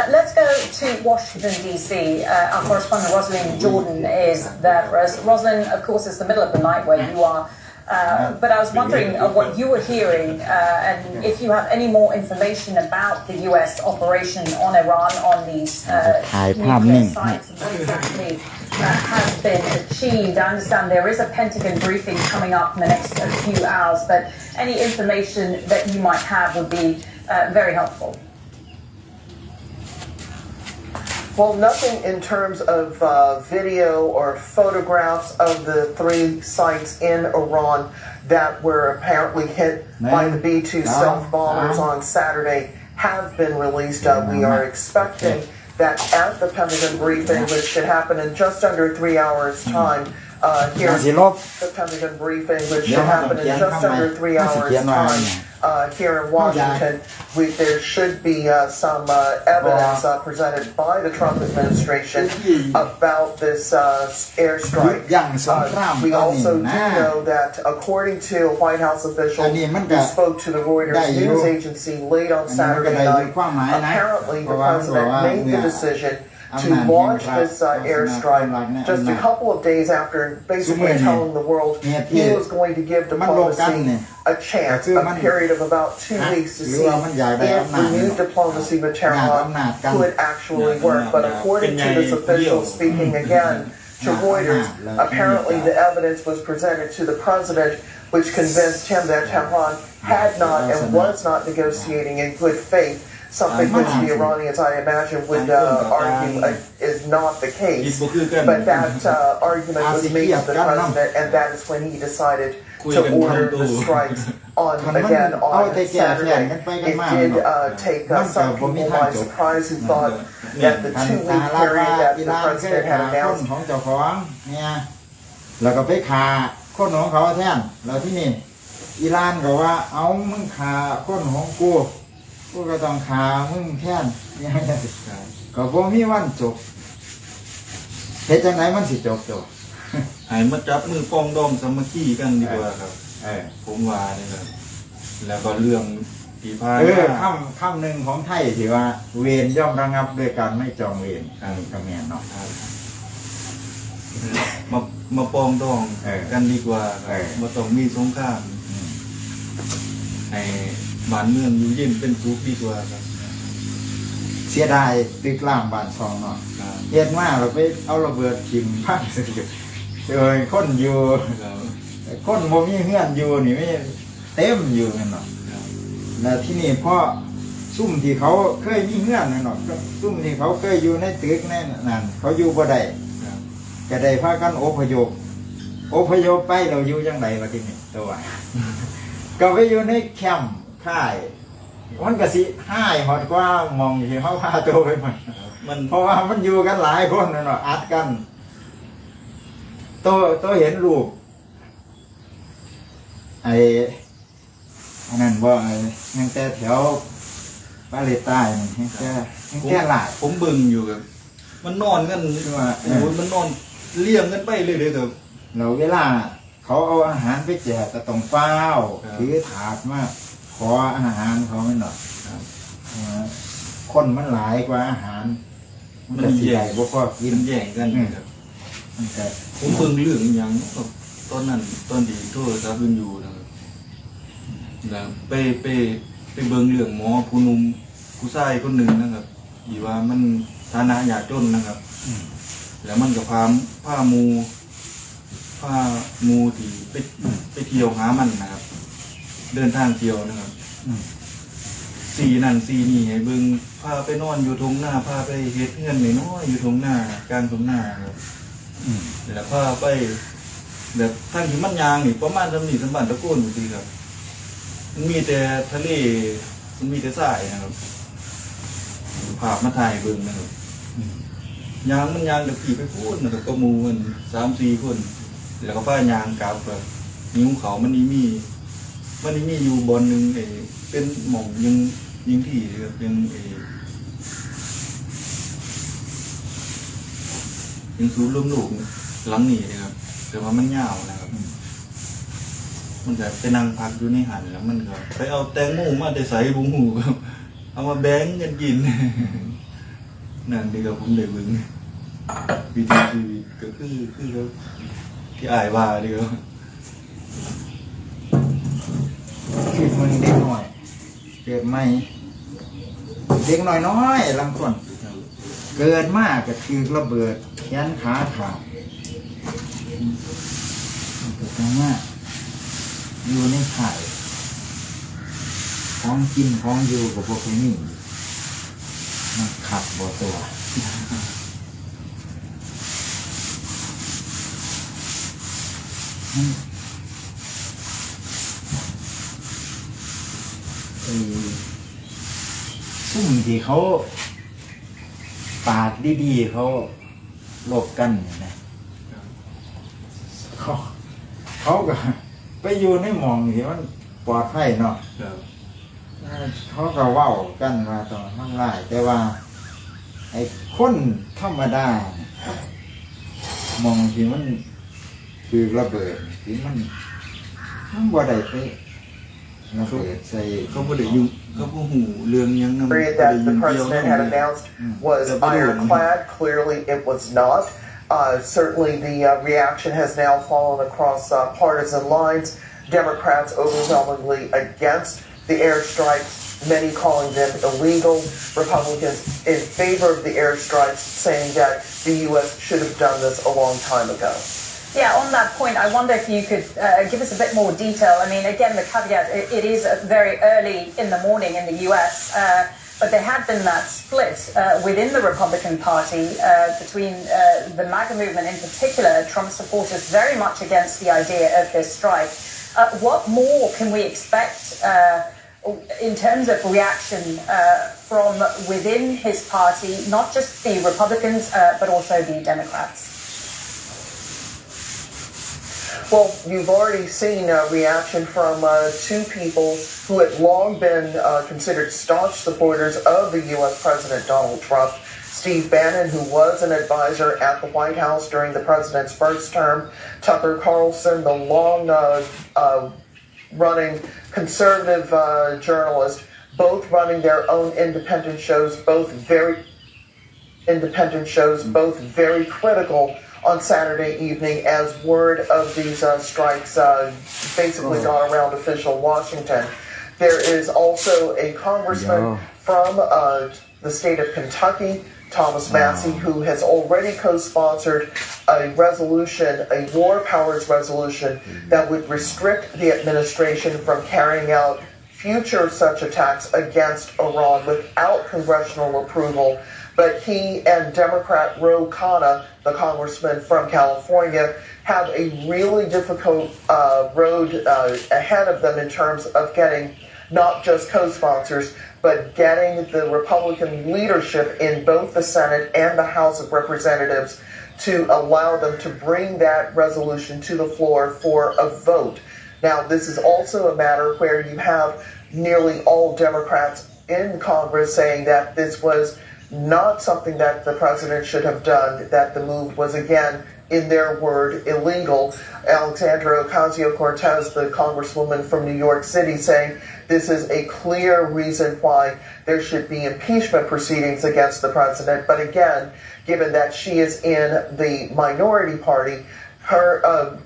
Let's go to Washington, D.C. Our correspondent Rosalind Jordan is there for us. Rosalind, of course, it's the middle of the night where you are But I was wondering what you were hearing and if you have any more information about the US operation on Iran on these nuclear sites and what exactly has been achieved. I understand there is a Pentagon briefing coming up in the next few hours, but any information that you might have would be very helpful. Well, nothing in terms of video or photographs of the 3 sites in Iran that were apparently hit by the B-2 stealth bombers on Saturday have been released. We are expecting that at the Pentagon briefing, which should happen in just under 3 hours' time, here at the Pentagon briefing, which should happen in just under 3 hours' time, here in Washington, there should be some evidence presented by the Trump administration about this airstrike. We also do know that, according to a White House official who spoke to the Reuters news agency late on Saturday night, apparently the president made the decision to launch this airstrike just a couple of days after basically telling the world he was going to give diplomacy a chance, a period of about 2 weeks to see if the new diplomacy with Tehran could actually work. But according to this official speaking again to Reuters, apparently the evidence was presented to the president, which convinced him that Tehran had not and was not negotiating in good faith, something which the Iranians, I imagine, would argue is not the case. But that argument was made to the president, and that is when he decided to order the strikes on Saturday. It did take some people by surprise who thought that the 2-week period that the president had announced แล้วก็ไปฆ่าคนของเขาแทนแล้วที่นี่อิหร่านก็ว่าเอามึงฆ่าคนของกูก็ต้องฆ่ามึงแทนก็บ่มีวันจบเฮ็ดจังไดมันสิจบตัวให้มาจับมือปองดองสามัคคีกันดีกว่าครับผมว่านี่ครับแล้วก็เรื่องที่พายคำหนึ่งของไทยที่ว่าเวรย่อมระงับด้วยการไม่จองเวรก็แม่นเนาะมาปองดองกันดีกว่าบ่ต้องมีสงครามให้บ้านเมืองอยู่เย็นเป็นสุขดีกว่าครับเสียดายตึกล่างบ้านช่องเนาะเฮ็ดมาเราไปเอาระเบิดทิ่มพังซะคนอยู่คนบ่มีเฮือนอยู่นี่ไม่เต็มอยู่นั่นเนาะแล้วที่นี่พอซุ่มที่เขาเคยมีเฮือนนั่นเนาะซุ่มที่เขาเคยอยู่ในตึกนั่นเขาอยู่บ่ได้ก็ได้พากันอพยพไปเราอยู่จังได๋ว่าที่นี่ตัวก็ไปอยู่ในแคมป์ค่ายมันก็สิห้ายฮอดกว่ามองที่เฮาพาตัวไปมันเพราะว่ามันอยู่กันหลายคนนั่นเนาะอัดกันตัวเห็นรูปไอ้นั่นบ่ยังแต่แถวปาเลใต้นี่แค่หลายผมบึงอยู่ครับมันนอนกันว่าโอ้มันนอนเลี้ยงกันไปเรื่อยๆครับแล้วเวลาเขาเอาอาหารไปแจกก็ต้องเฝ้าถือถาดมาขออาหารเขาไม่หน่อยคนมันหลายกว่าอาหารมันจะใหญ่บ่พอกินแย่งกันครับผมเบิ่งเรื่องอย่างตอนนั้นตอนที่โทรศัพท์อยู่นะครับแล้วไปเบิ่งเรื่องหมอผู้หนุ่มผู้ชายคนหนึ่งนะครับที่ว่ามันฐานะยากจนนะครับแล้วมันก็พาหมูที่ไปเที่ยวหามันนะครับเดินทางเที่ยวนะครับสีนั่นสีนี่ให้เบิ่งพาไปนอนอยู่ทงหน้าพาไปเฮ็ดเงินน้อยอยู่ทงหน้ากลางทงหน้าครับแล้วพาไปแบบทางที่มันยางนี่ประมาณสำนี่สมบัติตะโกนสิครับมันมีแต่ทะเลมันมีแต่ทรายนะครับภาพมาถ่ายเบิ่งนะครับยางมันยางแบบขี่ไปพูดนะครับก็มูมัน 3-4 คนแล้วก็พายางกลับแบบนิ้วเขามันนี่มีอยู่บนนึงเป็นหม่องยังที่ครับยังสูบลมลูกหลังนี่นะครับแต่ว่ามันยาวนะครับมันจะไปนั่งพักอยู่ในหันแล้วมันก็ไปเอาแตงโมมาแต่ใส่บุ้งหูครับเอามาแบงกันกินนั่นดีกับผมเลยบึงวิธีชีวิตก็คือที่อายว่าดีครับ คือมึงเด็กน้อยเกิดใหม่เด็กน้อยๆลังคนเกิดมากก็คือระเบิดยันขาขาดเกิดมาอยู่ในไข่ของกินของอยู่กับพวกนี้มันขัดบ่ตัวซุ่มที่เขาปาดดีๆเขาหลบกันนะเขาก็ไปอยู่ในหม่องที่มันปลอดภัยเนาะเขาก็เว้ากันว่าต้องทำลายแต่ว่าไอ้คนธรรมดามองที่มันคือระเบิดที่มันบ่ได้ไประเบิดใส่เขาบ่ได้ยุ่งเขาบ่ฮู้เรื่องหยังนำ that the president had announced was ironclad. Clearly, it was not. Certainly, the reaction has now fallen across partisan lines. Democrats overwhelmingly against the airstrikes, many calling them illegal. Republicans in favor of the airstrikes, saying that the U.S. should have done this a long time ago. Yeah, on that point, I wonder if you could give us a bit more detail. I mean, again, the caveat, it is very early in the morning in the US, but there had been that split within the Republican Party between the MAGA movement in particular, Trump supporters very much against the idea of this strike. What more can we expect in terms of reaction from within his party, not just the Republicans, but also the Democrats? Well, you've already seen a reaction from two people who had long been considered staunch supporters of the U.S. President Donald Trump. Steve Bannon, who was an advisor at the White House during the president's first term, Tucker Carlson, the long-running conservative journalist, both running their own independent shows, both very critical on Saturday evening as word of these strikes basically got around official Washington. There is also a congressman from the state of Kentucky, Thomas Massey, who has already co-sponsored a resolution, a war powers resolution that would restrict the administration from carrying out future such attacks against Iran without congressional approval. But he and Democrat Ro Khanna, the congressman from California, have a really difficult road ahead of them in terms of getting not just co-sponsors, but getting the Republican leadership in both the Senate and the House of Representatives to allow them to bring that resolution to the floor for a vote. Now, this is also a matter where you have nearly all Democrats in Congress saying that this was not something that the president should have done, that the move was, again, in their word, illegal. Alexandra Ocasio-Cortez, the congresswoman from New York City, saying this is a clear reason why there should be impeachment proceedings against the president. But again, given that she is in the minority party, her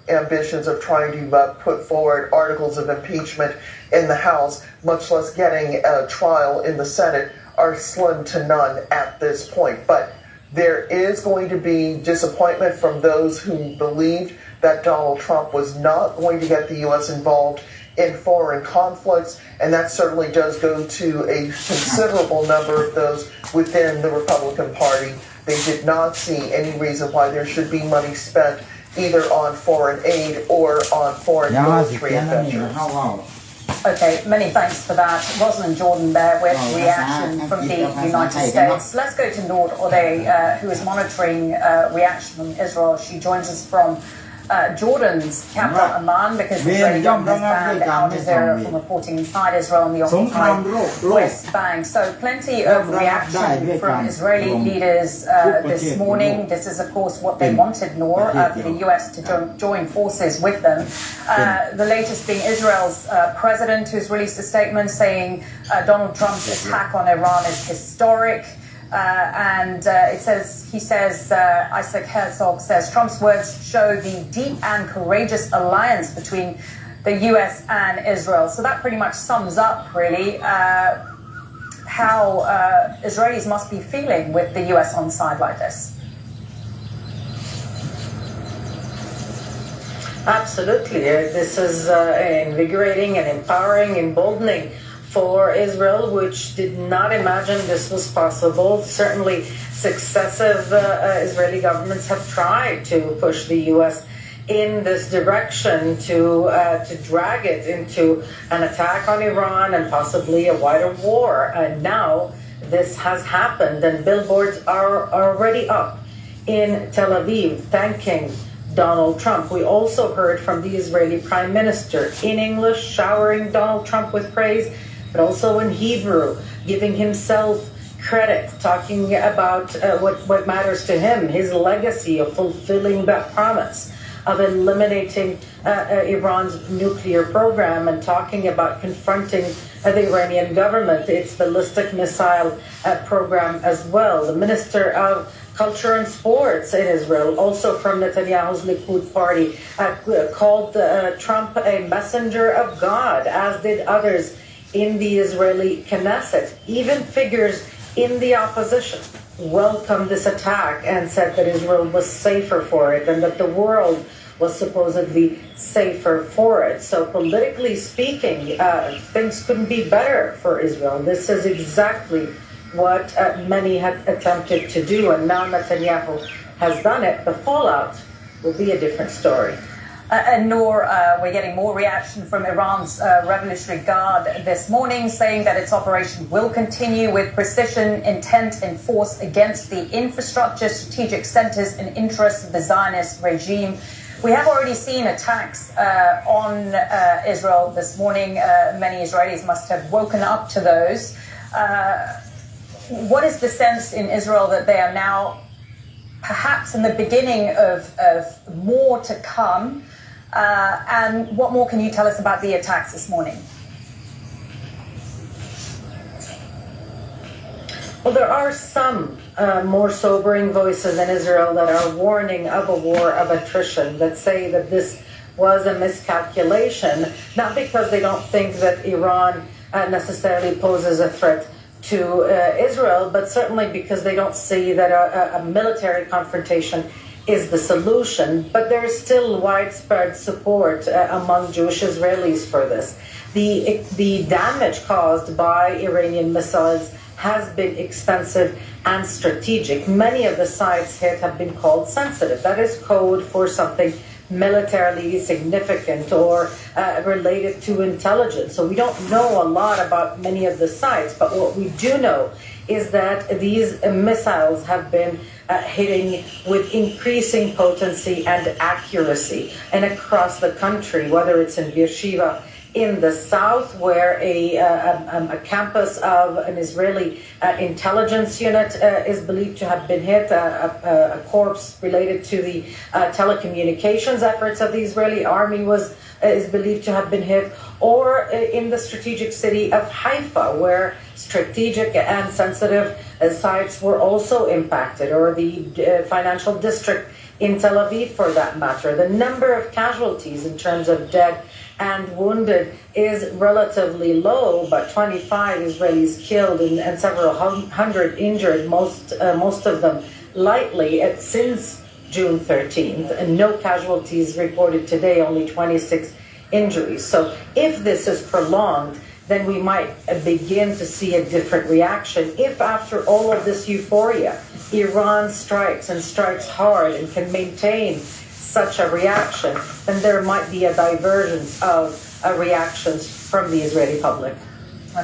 ambitions of trying to put forward articles of impeachment in the House, much less getting a trial in the Senate, are slim to none at this point. But there is going to be disappointment from those who believed that Donald Trump was not going to get the U.S. involved in foreign conflicts, and that certainly does go to a considerable number of those within the Republican Party. They did not see any reason why there should be money spent either on foreign aid or on foreign military adventures. Okay, many thanks for that. Rosalind Jordan there with reaction from the United States. Let's go to Noor Odeh, who is monitoring reaction from Israel. She joins us from Jordan's capital Amman, because Israeli government has banned Al Jazeera from reporting inside Israel and the occupied West Bank. So plenty of reaction from Israeli leaders this morning. This is, of course, what they wanted, Noor, for the US to join forces with them. The latest being Israel's president, who's released a statement saying Donald Trump's attack on Iran is historic. Isaac Herzog says Trump's words show the deep and courageous alliance between the US and Israel. So that pretty much sums up, really, how Israelis must be feeling with the US on side like this. Absolutely. This is invigorating and empowering, emboldening for Israel, which did not imagine this was possible. Certainly, successive Israeli governments have tried to push the U.S. in this direction to drag it into an attack on Iran and possibly a wider war. And now this has happened, and billboards are already up in Tel Aviv thanking Donald Trump. We also heard from the Israeli Prime Minister in English, showering Donald Trump with praise, but also in Hebrew, giving himself credit, talking about what matters to him, his legacy of fulfilling that promise of eliminating Iran's nuclear program, and talking about confronting the Iranian government, its ballistic missile program as well. The Minister of Culture and Sports in Israel, also from Netanyahu's Likud party, called Trump a messenger of God, as did others in the Israeli Knesset. Even figures in the opposition welcomed this attack and said that Israel was safer for it and that the world was supposedly safer for it. So politically speaking, things couldn't be better for Israel. This is exactly what many had attempted to do, and now Netanyahu has done it. The fallout will be a different story. And Noor, we're getting more reaction from Iran's Revolutionary Guard this morning, saying that its operation will continue with precision, intent, and force against the infrastructure, strategic centers, and interests of the Zionist regime. We have already seen attacks on Israel this morning. Many Israelis must have woken up to those. What is the sense in Israel that they are now perhaps in the beginning of more to come? And what more can you tell us about the attacks this morning? Well, there are some more sobering voices in Israel that are warning of a war of attrition, that say that this was a miscalculation, not because they don't think that Iran necessarily poses a threat to Israel, but certainly because they don't see that a military confrontation is the solution. But there is still widespread support among Jewish Israelis for this. The damage caused by Iranian missiles has been extensive and strategic. Many of the sites hit have been called sensitive. That is code for something militarily significant or related to intelligence. So we don't know a lot about many of the sites, but what we do know is that these missiles have been hitting with increasing potency and accuracy, and across the country, whether it's in Beersheba in the south, where a campus of an Israeli intelligence unit is believed to have been hit, a corpse related to the telecommunications efforts of the Israeli army is believed to have been hit, or in the strategic city of Haifa, where strategic and sensitive sites were also impacted, or the financial district in Tel Aviv, for that matter. The number of casualties in terms of dead and wounded is relatively low, but 25 Israelis killed and several hundred injured, most of them lightly, since June 13th, and no casualties reported today, only 26 injuries. So if this is prolonged, then we might begin to see a different reaction. If after all of this euphoria, Iran strikes and strikes hard and can maintain such a reaction, then there might be a divergence of reactions from the Israeli public.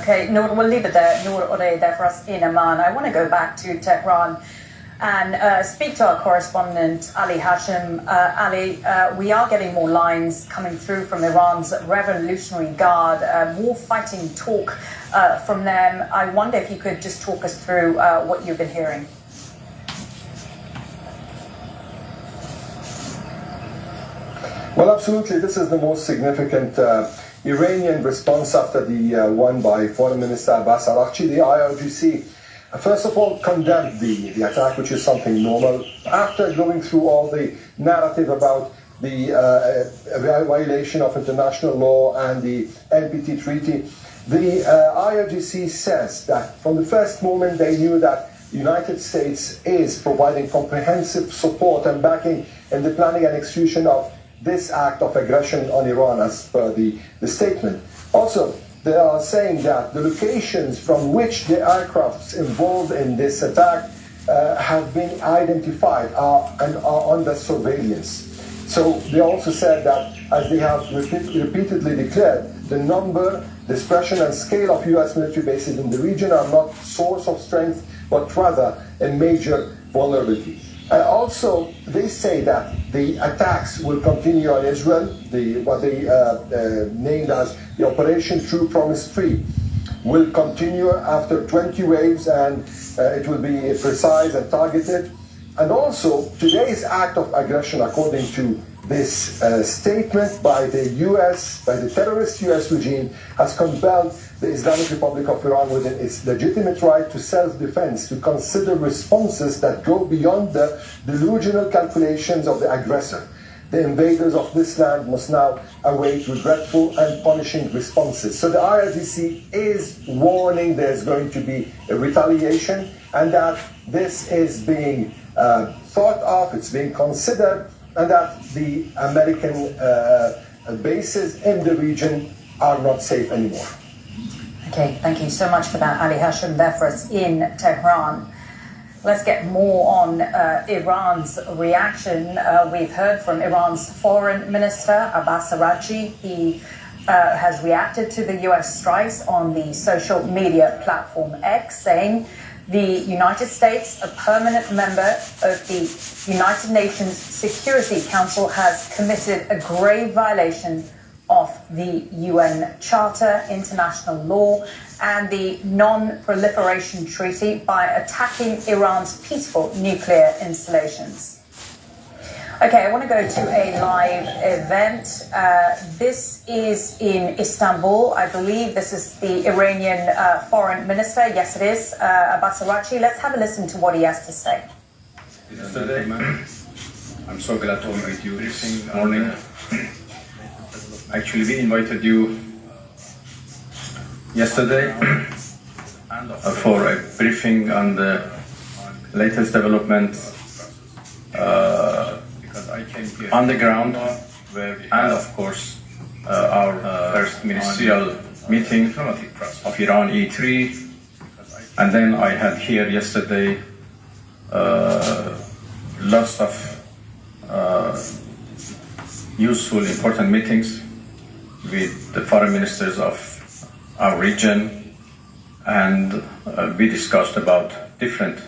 Okay, Noor, we'll leave it there. Noor Odeh there for us in Amman. I want to go back to Tehran and speak to our correspondent, Ali Hashim. Ali, we are getting more lines coming through from Iran's Revolutionary Guard, more fighting talk from them. I wonder if you could just talk us through what you've been hearing. Well, absolutely. This is the most significant Iranian response after the one by Foreign Minister Abbas Araghchi. The IRGC, first of all, condemned the attack, which is something normal. After going through all the narrative about the violation of international law and the NPT treaty. The IRGC says that from the first moment they knew that the United States is providing comprehensive support and backing in the planning and execution of this act of aggression on Iran, as per the statement. Also, they are saying that the locations from which the aircrafts involved in this attack have been identified and are under surveillance. So they also said that, as they have repeatedly declared, the number, dispersion and scale of U.S. military bases in the region are not source of strength, but rather a major vulnerability. Also, they say that the attacks will continue on Israel, what they named as the Operation True Promise 3, will continue after 20 waves, and it will be precise and targeted. And also, today's act of aggression, according to this statement by the U.S., by the terrorist U.S. regime, has compelled the Islamic Republic of Iran within its legitimate right to self-defense to consider responses that go beyond the delusional calculations of the aggressor. The invaders of this land must now await regretful and punishing responses. So the IRGC is warning there's going to be a retaliation, and that this is being thought of, it's being considered, and that the American bases in the region are not safe anymore. Okay, thank you so much for that, Ali Hashim, there for us in Tehran. Let's get more on Iran's reaction. We've heard from Iran's Foreign Minister, Abbas Araghchi. He has reacted to the US strikes on the social media platform X, saying the United States, a permanent member of the United Nations Security Council, has committed a grave violation of the UN Charter, international law, and the Non-Proliferation Treaty by attacking Iran's peaceful nuclear installations. Okay, I want to go to a live event. This is in Istanbul. I believe this is the Iranian Foreign Minister. Yes, it is, Abbas Araghchi. Let's have a listen to what he has to say. Yesterday, I'm so glad to be with you this morning. Actually, we invited you yesterday for a briefing on the latest developments on the ground, and of course our first ministerial meeting of Iran E3, and then I had here yesterday lots of useful, important meetings with the foreign ministers of our region, and we discussed about different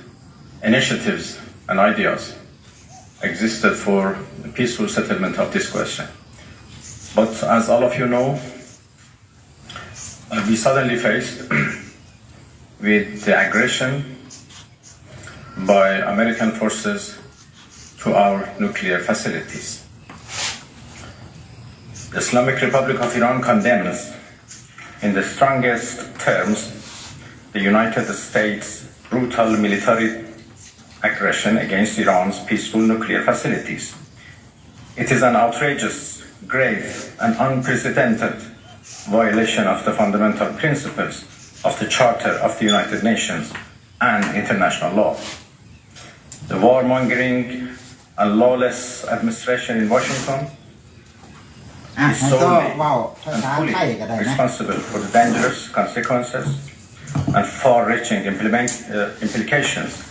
initiatives and ideas existed for the peaceful settlement of this question. But as all of you know, we suddenly faced with the aggression by American forces to our nuclear facilities. The Islamic Republic of Iran condemns in the strongest terms the United States' brutal military aggression against Iran's peaceful nuclear facilities. It is an outrageous, grave, and unprecedented violation of the fundamental principles of the Charter of the United Nations and international law. The warmongering and lawless administration in Washington is solely and fully responsible for the dangerous consequences and far-reaching implications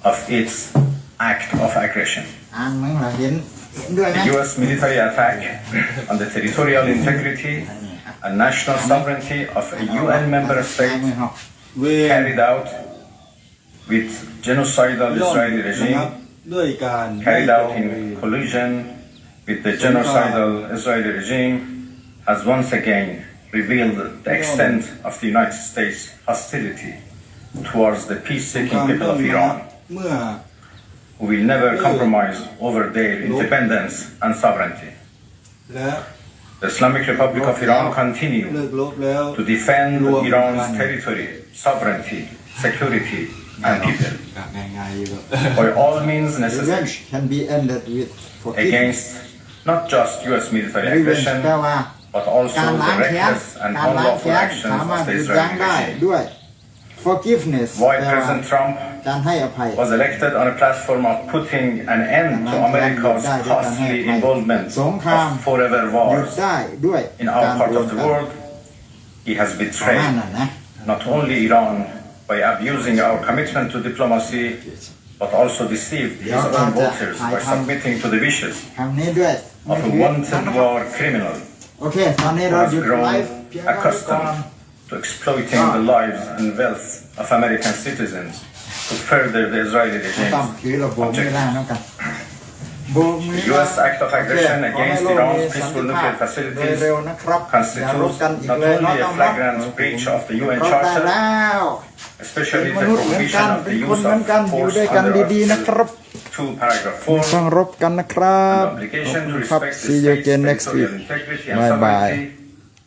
of its act of aggression. The U.S. military attack on the territorial integrity and national sovereignty of a UN member state carried out with genocidal Israeli regime, carried out in collusion with the genocidal Israeli regime, has once again revealed the extent of the United States' hostility towards the peace-seeking people of Iran, who will never compromise over their independence and sovereignty. The Islamic Republic of Iran continues to defend Iran's territory, sovereignty, security, and people by all means necessary against not just U.S. military aggression, แปลว่า but also การล้าง the แค้น reckless and การล้าง unlawful แค้น actions สามารถ of ห the ยุดยั้ง Israeli ได้ regime. ด้วย forgiveness Why แปลว่า President Trump การให้อภัย was elected on a platform of putting an end to America's costly involvement สงคราม of forever หยุด wars ได้ด้วย in กา our ร part รว of ม the กัน world. He has ประมาณ betrayed นั้นนะ not only Iran by abusing our commitment to diplomacy, but also deceived his own voters by submitting to the wishes คำนี้ด้วย of a wanted war criminal โอเคตอนนี้ who เรา has หยุดไล grown ฟ์เพียงเท่านี้ก่อน accustomed to exploiting the lives and wealth of American citizens to further the Israeli ต้อง regime's ถือระบบไม่ได้ objectives. แล้วกันโบกมือ The U.S. act of aggression against Iran's peaceful nuclear facilities เร็วๆนะครับ constitutes not only a flagrant breach of the UN รบได้ Charter, แล้ว especially เป็นม the นุษย์เหมือนกัน prohibition of เป็น the คน use เหมือน of กันอยู่ force ด้วยกัน under ดีๆนะครับ Article 2, Paragraph ไม่ต้อง 4, รบกันนะครับ and the obligation to ครับ respect the see you state's again next week territorial integrity and bye bye sovereignty